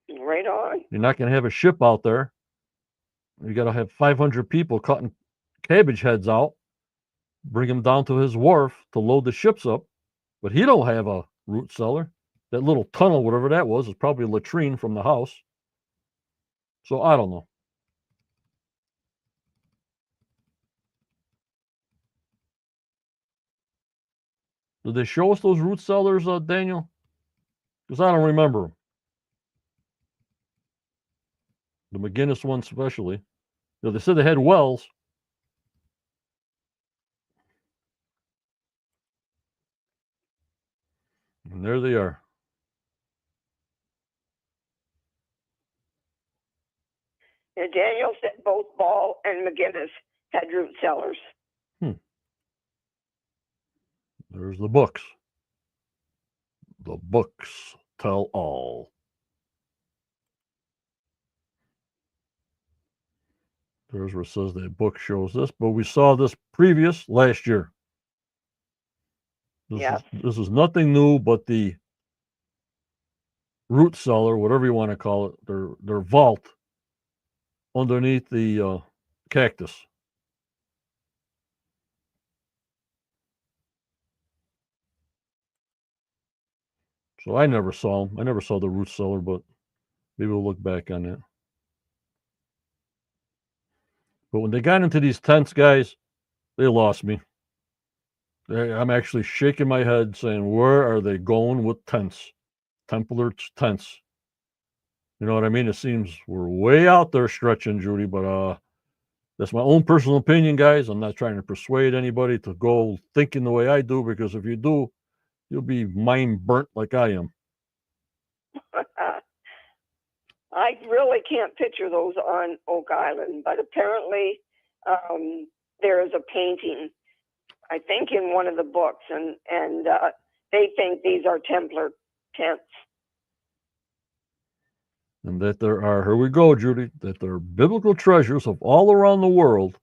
Right on. You're not going to have a ship out there. You got to have 500 people cutting cabbage heads out, bring them down to his wharf to load the ships up. But he don't have a root cellar. That little tunnel, whatever that was, is probably a latrine from the house. So I don't know. Did they show us those root cellars, Daniel? Because I don't remember them. The McGinnis one especially. You know, they said they had wells. And there they are. And Daniel said both Ball and McGinnis had root cellars. There's the books. The books tell all. There's where it says that book shows this, but we saw this previous last year. This is nothing new, but the root cellar, whatever you want to call it, their vault underneath the cactus. So I never saw them. I never saw the root cellar, but maybe we'll look back on that. But when they got into these tents, guys, they lost me. I'm actually shaking my head saying, where are they going with tents? Templar tents. You know what I mean? It seems we're way out there stretching, Judy, but that's my own personal opinion, guys. I'm not trying to persuade anybody to go thinking the way I do, because if you do, you'll be mind burnt like I am. I really can't picture those on Oak Island, but apparently there is a painting, I think, in one of the books, and they think these are Templar tents. And that there are, here we go, Judy, that there are biblical treasures of all around the world.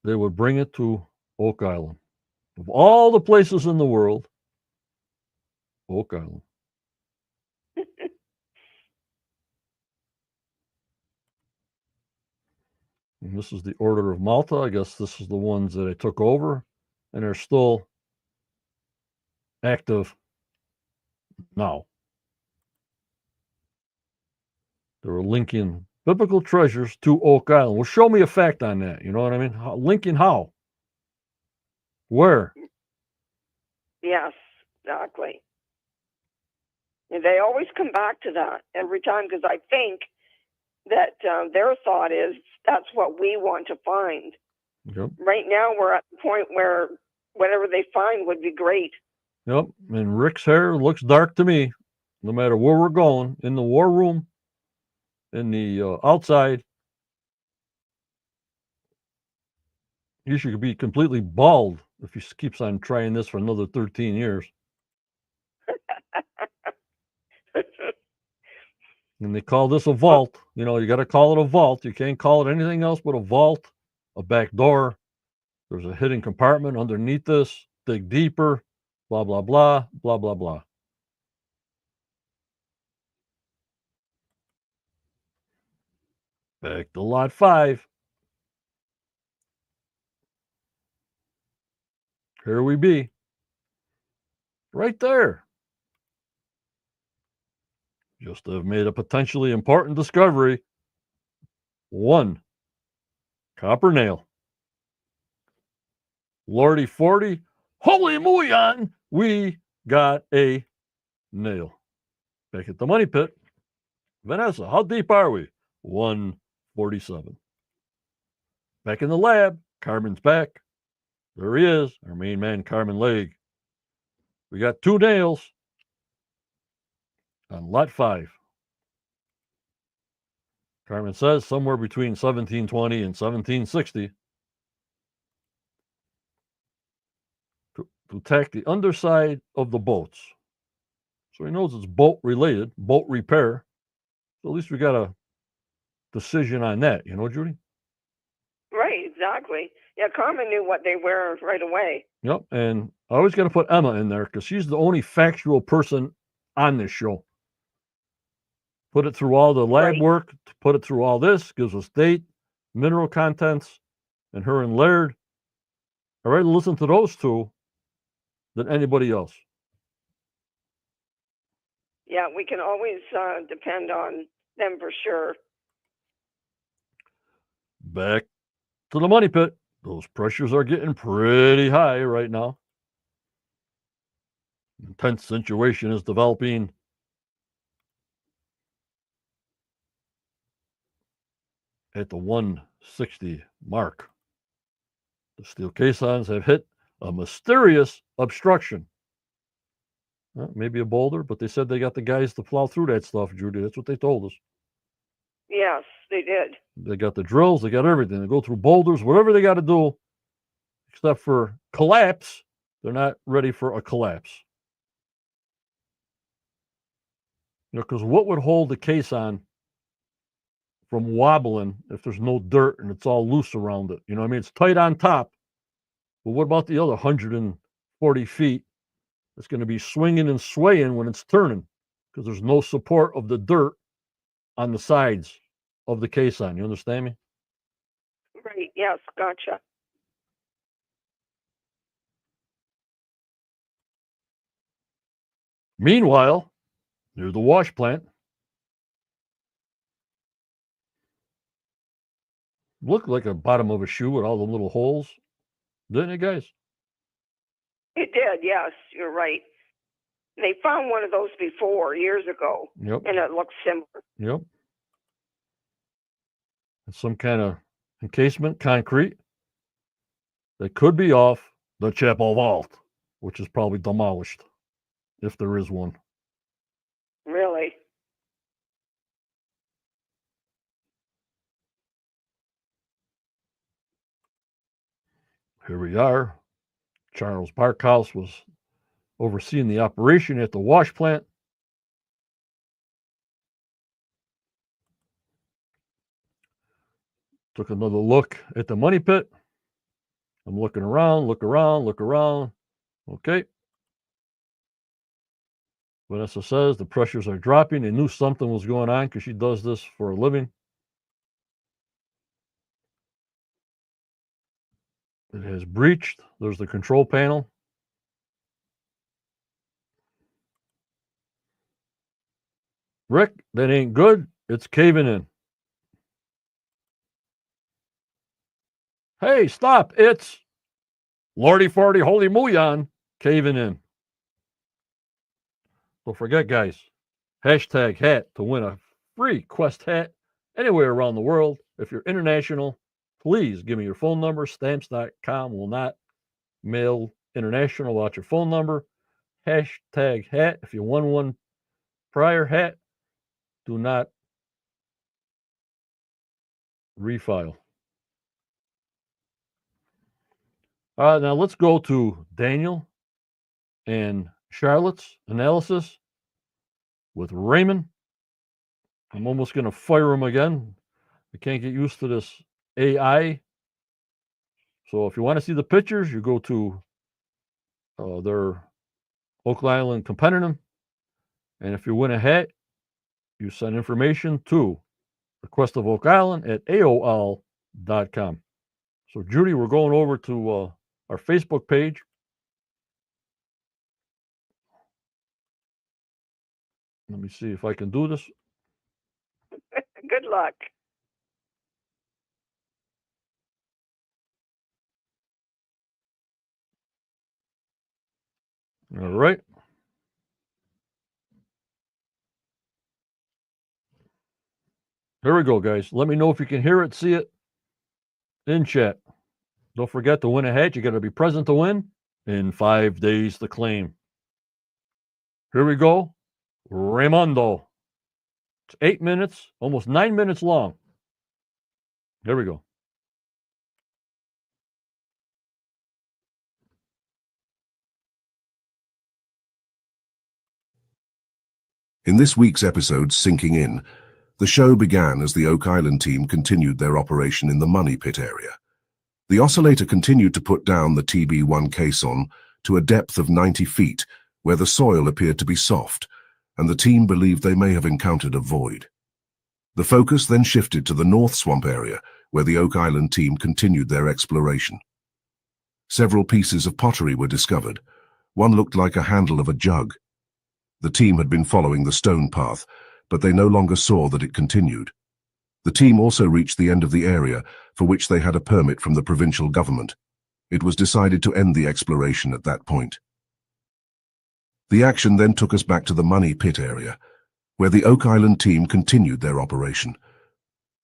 They would bring it to Oak Island. Of all the places in the world, Oak Island. And this is the Order of Malta. I guess this is the ones that I took over, and they're still active now. They were linking biblical treasures to Oak Island. Well, show me a fact on that. You know what I mean? Linking how? Where? Yes, exactly. And they always come back to that every time because I think that their thought is that's what we want to find. Yep. Right now, we're at the point where whatever they find would be great. Yep. And Rick's hair looks dark to me, no matter where we're going, in the war room, in the outside. He should be completely bald if he keeps on trying this for another 13 years. And they call this a vault. You know, you got to call it a vault. You can't call it anything else but a vault, a back door. There's a hidden compartment underneath this. Dig deeper, blah, blah, blah, blah, blah, blah. Back to lot 5. Here we be. Right there. Just have made a potentially important discovery. 1. Copper nail. Lordy 40. Holy Muyan, we got a nail. Back at the money pit. Vanessa, how deep are we? 147. Back in the lab, Carmen's back. There he is, our main man, Carmen Legge. We got 2 nails on lot 5. Carmen says somewhere between 1720 and 1760 to attack the underside of the boats. So he knows it's boat related, boat repair. So at least we got a decision on that, you know, Judy? Right, exactly. Yeah, Carmen knew what they were right away. Yep. And I always got to put Emma in there because she's the only factual person on this show. Put it through all the lab work, put it through all this, gives us date, mineral contents, and her and Laird. I'd rather listen to those two than anybody else. Yeah, we can always depend on them for sure. Back to the money pit. Those pressures are getting pretty high right now. Intense situation is developing. At the 160 mark. The steel caissons have hit a mysterious obstruction. Well, maybe a boulder, but they said they got the guys to plow through that stuff, Judy. That's what they told us. Yes, they did. They got the drills, they got everything. They go through boulders, whatever they got to do, except for collapse. They're not ready for a collapse. You know, because what would hold the caisson from wobbling if there's no dirt and it's all loose around it? You know what I mean? It's tight on top. But what about the other 140 feet? It's going to be swinging and swaying when it's turning because there's no support of the dirt on the sides of the caisson. You understand me? Right. Yes. Gotcha. Meanwhile, near the wash plant, looked like a bottom of a shoe with all the little holes, didn't it, guys? It did. Yes, you're right. They found one of those before years ago. Yep. And it looks similar. Yep. It's some kind of encasement, concrete, that could be off the chapel vault, which is probably demolished, if there is one. Really? Here we are. Charles Barkhouse was overseeing the operation at the wash plant. Took another look at the money pit. I'm looking around, look around, look around. Okay. Vanessa says the pressures are dropping. They knew something was going on because she does this for a living. It has breached. There's the control panel. Rick, that ain't good. It's caving in. Hey, stop. It's Lordy Farty Holy Muyan caving in. Don't forget, guys, hashtag hat to win a free Quest hat anywhere around the world. If you're international, please give me your phone number. Stamps.com will not mail international without your phone number. Hashtag hat. If you won one prior hat, do not refile. Now let's go to Daniel and Charlotte's analysis with Raymond. I'm almost going to fire him again. I can't get used to this AI. So if you want to see the pictures, you go to their Oak Island competitor. And if you win a hat, you send information to the Quest of Oak Island at AOL.com. So, Judy, we're going over to our Facebook page. Let me see if I can do this. Good luck. All right. Here we go, guys. Let me know if you can hear it, see it in chat. Don't forget to win a hat. You got to be present to win in 5 days to claim. Here we go. Raimundo. It's 8 minutes, almost 9 minutes long. Here we go. In this week's episode, Sinking In, the show began as the Oak Island team continued their operation in the Money Pit area. The oscillator continued to put down the TB1 caisson to a depth of 90 feet, where the soil appeared to be soft, and the team believed they may have encountered a void. The focus then shifted to the North Swamp area, where the Oak Island team continued their exploration. Several pieces of pottery were discovered. One looked like a handle of a jug. The team had been following the stone path, but they no longer saw that it continued. The team also reached the end of the area, for which they had a permit from the provincial government. It was decided to end the exploration at that point. The action then took us back to the Money Pit area, where the Oak Island team continued their operation.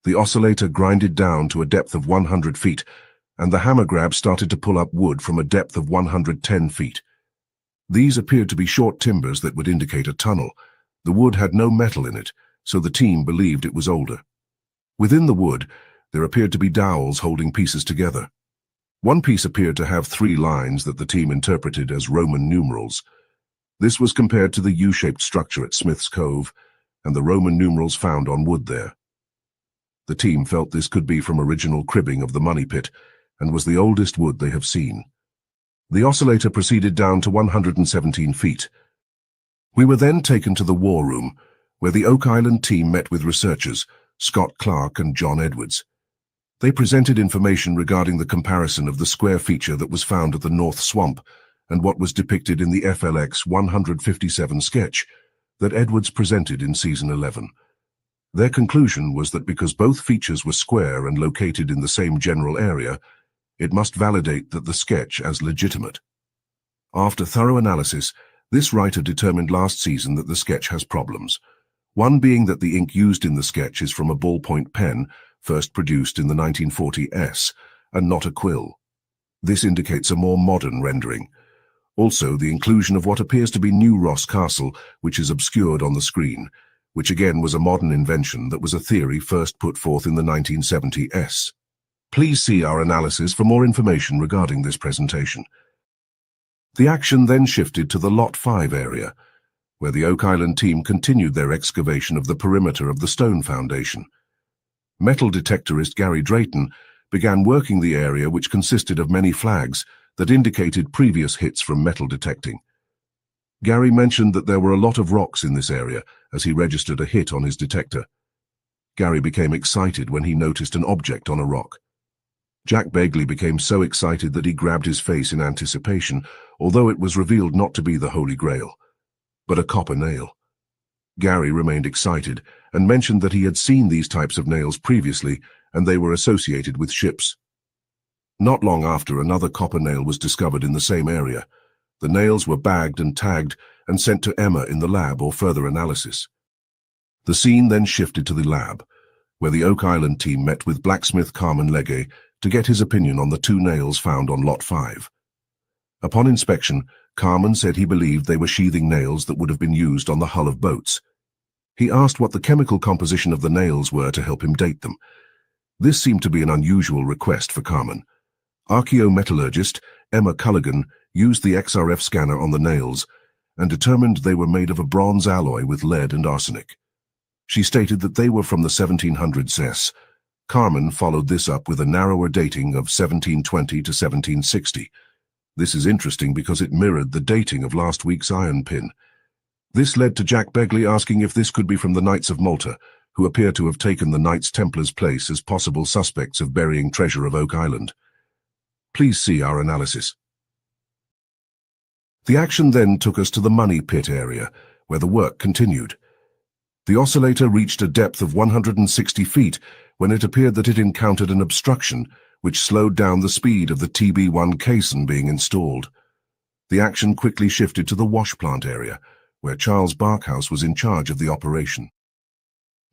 The oscillator grinded down to a depth of 100 feet, and the hammer grab started to pull up wood from a depth of 110 feet. These appeared to be short timbers that would indicate a tunnel. The wood had no metal in it, so the team believed it was older. Within the wood, there appeared to be dowels holding pieces together. One piece appeared to have 3 lines that the team interpreted as Roman numerals. This was compared to the U-shaped structure at Smith's Cove and the Roman numerals found on wood there. The team felt this could be from original cribbing of the Money Pit and was the oldest wood they have seen. The oscillator proceeded down to 117 feet. We were then taken to the war room, where the Oak Island team met with researchers, Scott Clark and John Edwards. They presented information regarding the comparison of the square feature that was found at the North Swamp and what was depicted in the FLX 157 sketch that Edwards presented in Season 11. Their conclusion was that because both features were square and located in the same general area, it must validate that the sketch as legitimate. After thorough analysis, this writer determined last season that the sketch has problems. One being that the ink used in the sketch is from a ballpoint pen, first produced in the 1940 S, and not a quill. This indicates a more modern rendering. Also, the inclusion of what appears to be New Ross Castle, which is obscured on the screen, which again was a modern invention that was a theory first put forth in the 1970 S. Please see our analysis for more information regarding this presentation. The action then shifted to the Lot 5 area, where the Oak Island team continued their excavation of the perimeter of the stone foundation. Metal detectorist Gary Drayton began working the area, which consisted of many flags that indicated previous hits from metal detecting. Gary mentioned that there were a lot of rocks in this area as he registered a hit on his detector. Gary became excited when he noticed an object on a rock. Jack Begley became so excited that he grabbed his face in anticipation, although it was revealed not to be the Holy Grail, but a copper nail. Gary remained excited and mentioned that he had seen these types of nails previously and they were associated with ships. Not long after, another copper nail was discovered in the same area. The nails were bagged and tagged and sent to Emma in the lab or further analysis. The scene then shifted to the lab, where the Oak Island team met with blacksmith Carmen Legge to get his opinion on the two nails found on Lot 5. Upon inspection, Carmen said he believed they were sheathing nails that would have been used on the hull of boats. He asked what the chemical composition of the nails were to help him date them. This seemed to be an unusual request for Carmen. Archaeometallurgist Emma Culligan used the XRF scanner on the nails and determined they were made of a bronze alloy with lead and arsenic. She stated that they were from the 1700s S. Carmen followed this up with a narrower dating of 1720 to 1760. This is interesting because it mirrored the dating of last week's iron pin. This led to Jack Begley asking if this could be from the Knights of Malta, who appear to have taken the Knights Templars' place as possible suspects of burying treasure of Oak Island. Please see our analysis. The action then took us to the money pit area, where the work continued. The oscillator reached a depth of 160 feet when it appeared that it encountered an obstruction, which slowed down the speed of the TB1 caisson being installed. The action quickly shifted to the wash plant area, where Charles Barkhouse was in charge of the operation.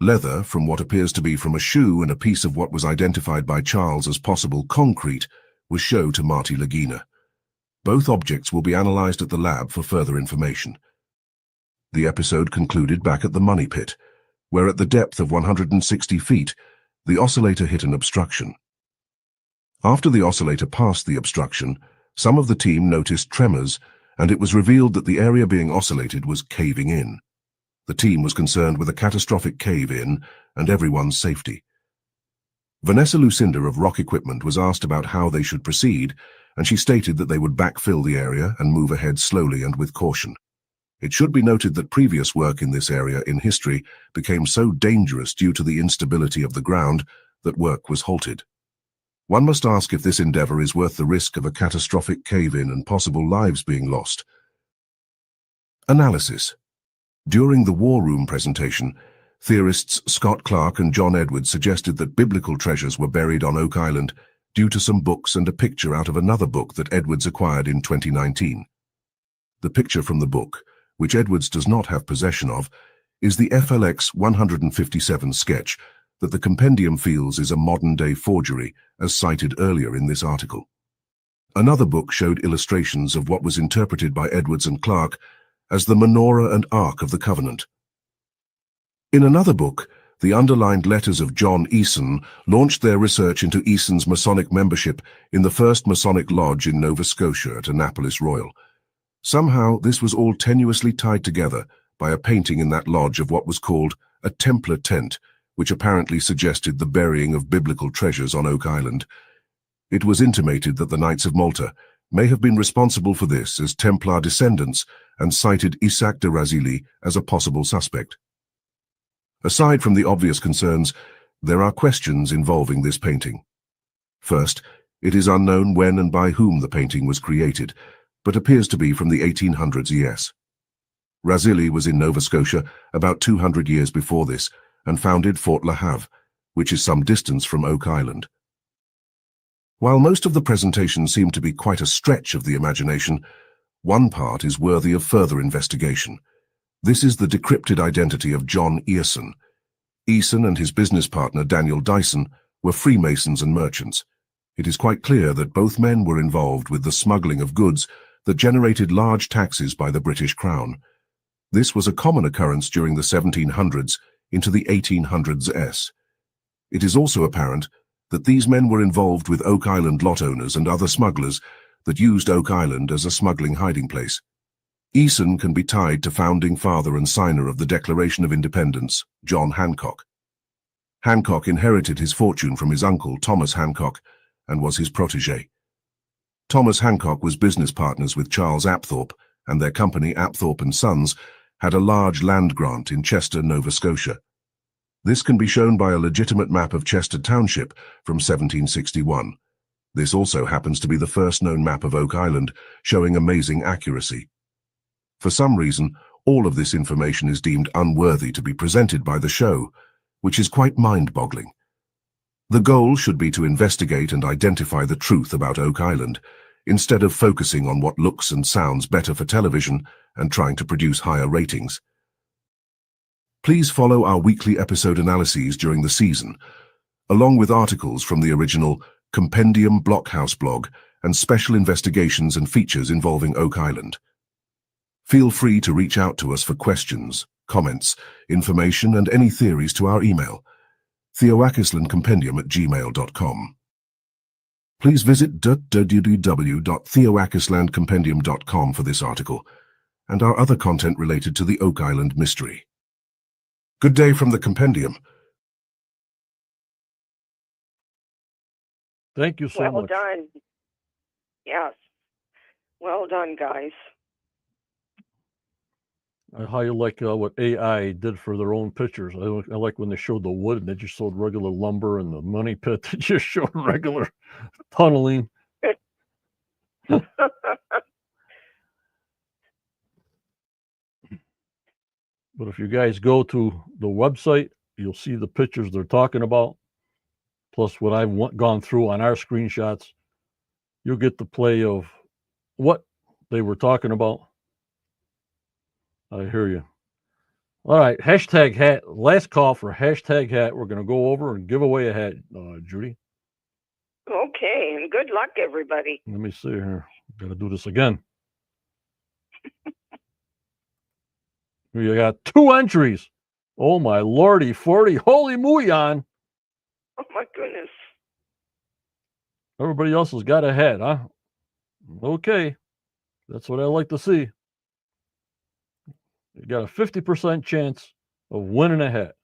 Leather, from what appears to be from a shoe and a piece of what was identified by Charles as possible concrete, was shown to Marty Lagina. Both objects will be analyzed at the lab for further information. The episode concluded back at the money pit, where at the depth of 160 feet, the oscillator hit an obstruction. After the oscillator passed the obstruction, some of the team noticed tremors, and it was revealed that the area being oscillated was caving in. The team was concerned with a catastrophic cave-in and everyone's safety. Vanessa Lucinda of Rock Equipment was asked about how they should proceed, and she stated that they would backfill the area and move ahead slowly and with caution. It should be noted that previous work in this area in history became so dangerous due to the instability of the ground that work was halted. One must ask if this endeavor is worth the risk of a catastrophic cave-in and possible lives being lost. Analysis. During the War Room presentation, theorists Scott Clark and John Edwards suggested that biblical treasures were buried on Oak Island due to some books and a picture out of another book that Edwards acquired in 2019. The picture from the book, which Edwards does not have possession of, is the FLX 157 sketch that the compendium feels is a modern-day forgery, as cited earlier in this article. Another book showed illustrations of what was interpreted by Edwards and Clark as the menorah and Ark of the Covenant. In another book, the underlined letters of John Eason launched their research into Eason's Masonic membership in the First Masonic Lodge in Nova Scotia at Annapolis Royal. Somehow, this was all tenuously tied together by a painting in that lodge of what was called a Templar tent, which apparently suggested the burying of biblical treasures on Oak Island. It was intimated that the Knights of Malta may have been responsible for this as Templar descendants and cited Isaac de Razilly as a possible suspect. Aside from the obvious concerns, there are questions involving this painting. First, it is unknown when and by whom the painting was created, but appears to be from the 1800s ES. Razilly was in Nova Scotia about 200 years before this and founded Fort Le Havre, which is some distance from Oak Island. While most of the presentation seemed to be quite a stretch of the imagination, one part is worthy of further investigation. This is the decrypted identity of John Eason. Eason and his business partner Daniel Dyson were Freemasons and merchants. It is quite clear that both men were involved with the smuggling of goods that generated large taxes by the British Crown. This was a common occurrence during the 1700s into the 1800s S. It is also apparent that these men were involved with Oak Island lot owners and other smugglers that used Oak Island as a smuggling hiding place. Eason can be tied to founding father and signer of the Declaration of Independence, John Hancock. Hancock inherited his fortune from his uncle, Thomas Hancock, and was his protege. Thomas Hancock was business partners with Charles Apthorpe, and their company, Apthorpe & Sons, had a large land grant in Chester, Nova Scotia. This can be shown by a legitimate map of Chester Township from 1761. This also happens to be the first known map of Oak Island, showing amazing accuracy. For some reason, all of this information is deemed unworthy to be presented by the show, which is quite mind-boggling. The goal should be to investigate and identify the truth about Oak Island, instead of focusing on what looks and sounds better for television and trying to produce higher ratings. Please follow our weekly episode analyses during the season, along with articles from the original Compendium Blockhouse blog and special investigations and features involving Oak Island. Feel free to reach out to us for questions, comments, information, and any theories to our email, theoakislandcompendium@gmail.com. Please visit www.theoakislandcompendium.com for this article and our other content related to the Oak Island mystery. Good day from the Compendium. Thank you so Well much. done. Yes. Well done, guys. How you like what AI did for their own pictures. I like when they showed the wood and they just showed regular lumber, and the money pit they just showed regular tunneling. But if you guys go to the website, you'll see the pictures they're talking about, plus what I've gone through on our screenshots. You'll get the play of what they were talking about. I hear you. All right, hashtag hat. Last call for hashtag hat. We're going to go over and give away a hat, Judy. Okay, and good luck, everybody. Let me see here. Got to do this again. We got 2 entries. Oh my lordy, 40. Holy mooyan. Oh, my goodness. Everybody else has got a hat, huh? Okay. That's what I like to see. You got a 50% chance of winning a hat.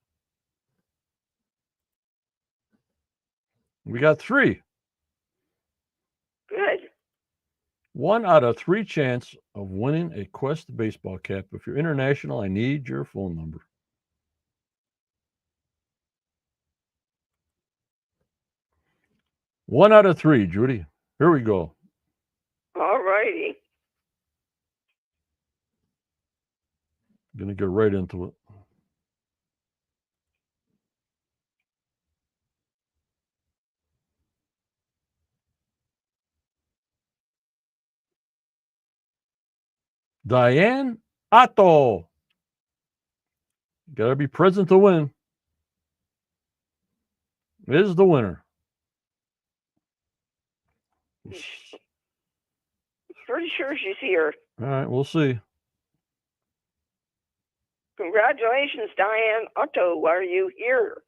We got 3. Good. 1 out of 3 chance of winning a Quest baseball cap. If you're international, I need your phone number. One out of 3, Judy. Here we go. All righty. Gonna get right into it. Diane Otto. Gotta be present to win. Is the winner. Pretty sure she's here. All right, we'll see. Congratulations, Diane Otto. Are you here?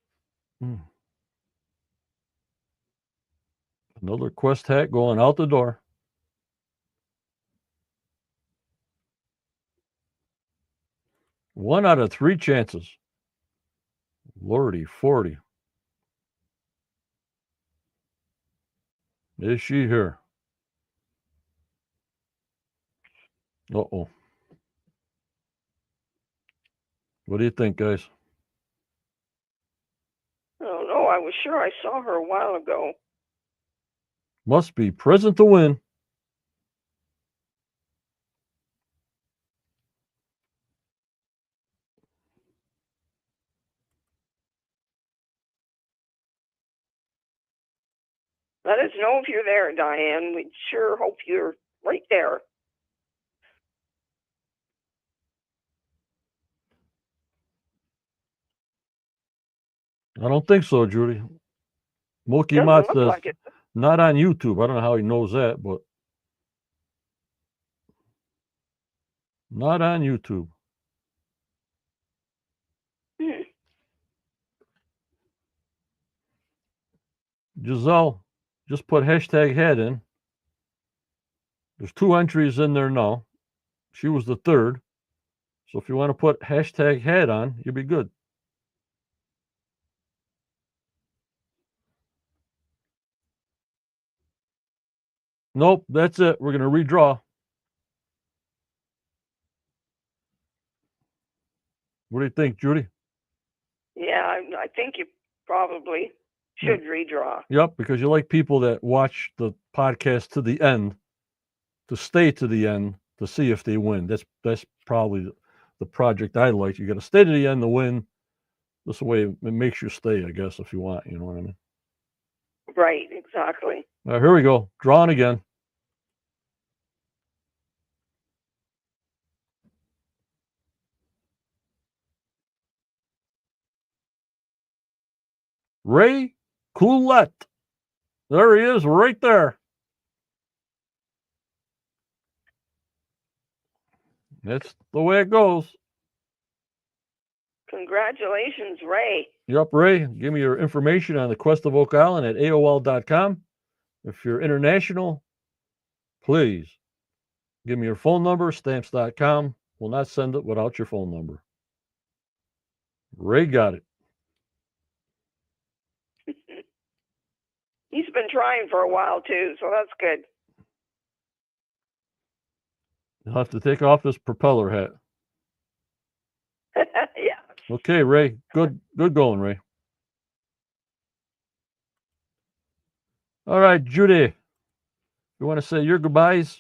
Another Quest hat going out the door. One out of 3 chances. Lordy 40. Is she here? Uh-oh. What do you think, guys? I don't know. I was sure I saw her a while ago. Must be present to win. Let us know if you're there, Diane. We sure hope you're right there. I don't think so, Judy. Moki Doesn't Mott look says, like it. not on YouTube. I don't know how he knows that, but not on YouTube. Giselle, just put hashtag hat in. There's 2 entries in there now. She was the 3rd. So if you want to put hashtag hat on, you'll be good. Nope, that's it. We're going to redraw. What do you think, Judy? Yeah, I think you probably should redraw. Yep, because you like people that watch the podcast to the end, to stay to the end to see if they win. That's probably the project I like. You got to stay to the end to win. This way it makes you stay, I guess, if you want. You know what I mean? Right, exactly. All right, here we go. Drawing again. Ray Coulette. There he is, right there. That's the way it goes. Congratulations, Ray. Yep, Ray. Give me your information on the Quest of Oak Island at AOL.com. If you're international, please give me your phone number, stamps.com. Will not send it without your phone number. Ray got it. He's been trying for a while too, so that's good. You'll have to take off this propeller hat. Yeah. Okay, Ray. Good going, Ray. All right, Judy. You want to say your goodbyes?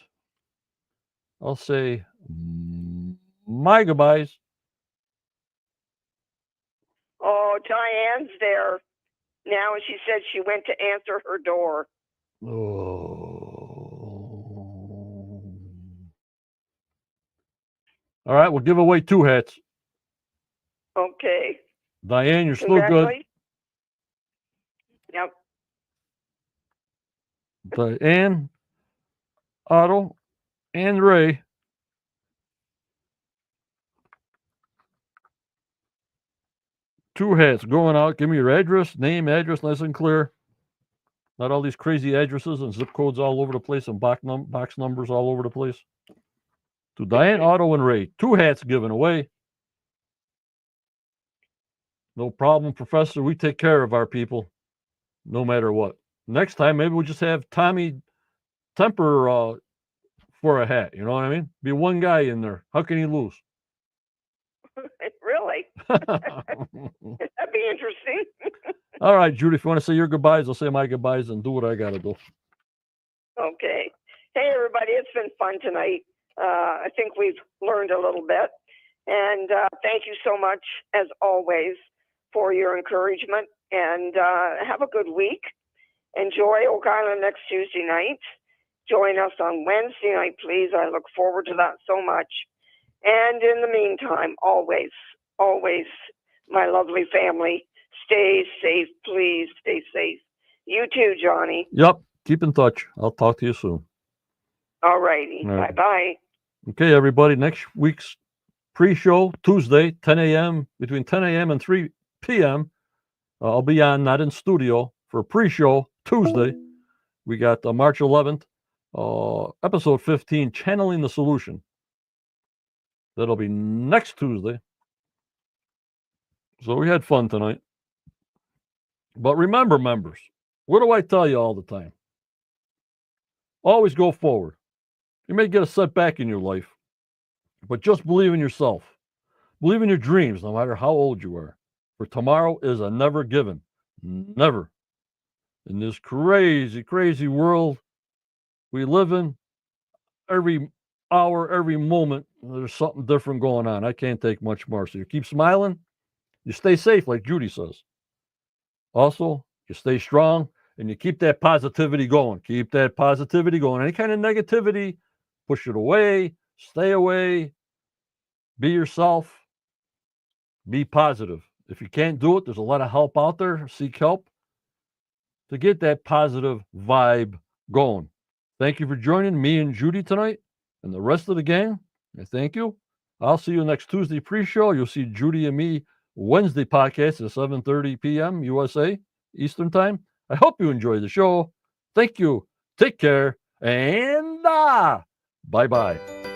I'll say my goodbyes. Oh, Diane's there now, and she said she went to answer her door. Oh. All right, we'll give away 2 hats. Okay. Diane, you're still good. Yep. Diane, Otto, and Ray. Two hats going out. Give me your address, name, address, nice and clear. Not all these crazy addresses and zip codes all over the place and box numbers all over the place. To Diane, Otto, and Ray. 2 hats given away. No problem, Professor. We take care of our people no matter what. Next time, maybe we'll just have Tommy Temper for a hat. You know what I mean? Be one guy in there. How can he lose? Really? That'd be interesting. All right, Judy, if you want to say your goodbyes, I'll say my goodbyes and do what I got to do. Okay. Hey, everybody. It's been fun tonight. I think we've learned a little bit. And thank you so much, as always, for your encouragement. And have a good week. Enjoy Oak Island next Tuesday night. Join us on Wednesday night, please. I look forward to that so much. And in the meantime, always, my lovely family, stay safe, please. Stay safe. You too, Johnny. Yep. Keep in touch. I'll talk to you soon. All righty. All right. Bye-bye. Okay, everybody. Next week's pre-show, Tuesday, 10 a.m., between 10 a.m. and 3 p.m. I'll be on, not in studio, for pre-show Tuesday. We got March 11th, episode 15, Channeling the Solution. That'll be next Tuesday. So we had fun tonight. But remember, members, what do I tell you all the time? Always go forward. You may get a setback in your life, but just believe in yourself. Believe in your dreams, no matter how old you are. For tomorrow is a never given. Never. In this crazy, crazy world we live in, every hour, every moment, there's something different going on. I can't take much more. So you keep smiling. You stay safe, like Judy says. Also, you stay strong and you keep that positivity going. Keep that positivity going. Any kind of negativity, push it away, stay away, be yourself, be positive. If you can't do it, there's a lot of help out there. Seek help to get that positive vibe going. Thank you for joining me and Judy tonight and the rest of the gang. I thank you. I'll see you next Tuesday pre-show. You'll see Judy and me Wednesday podcast at 7:30 p.m. USA Eastern Time. I hope you enjoy the show. Thank you. Take care. And bye-bye.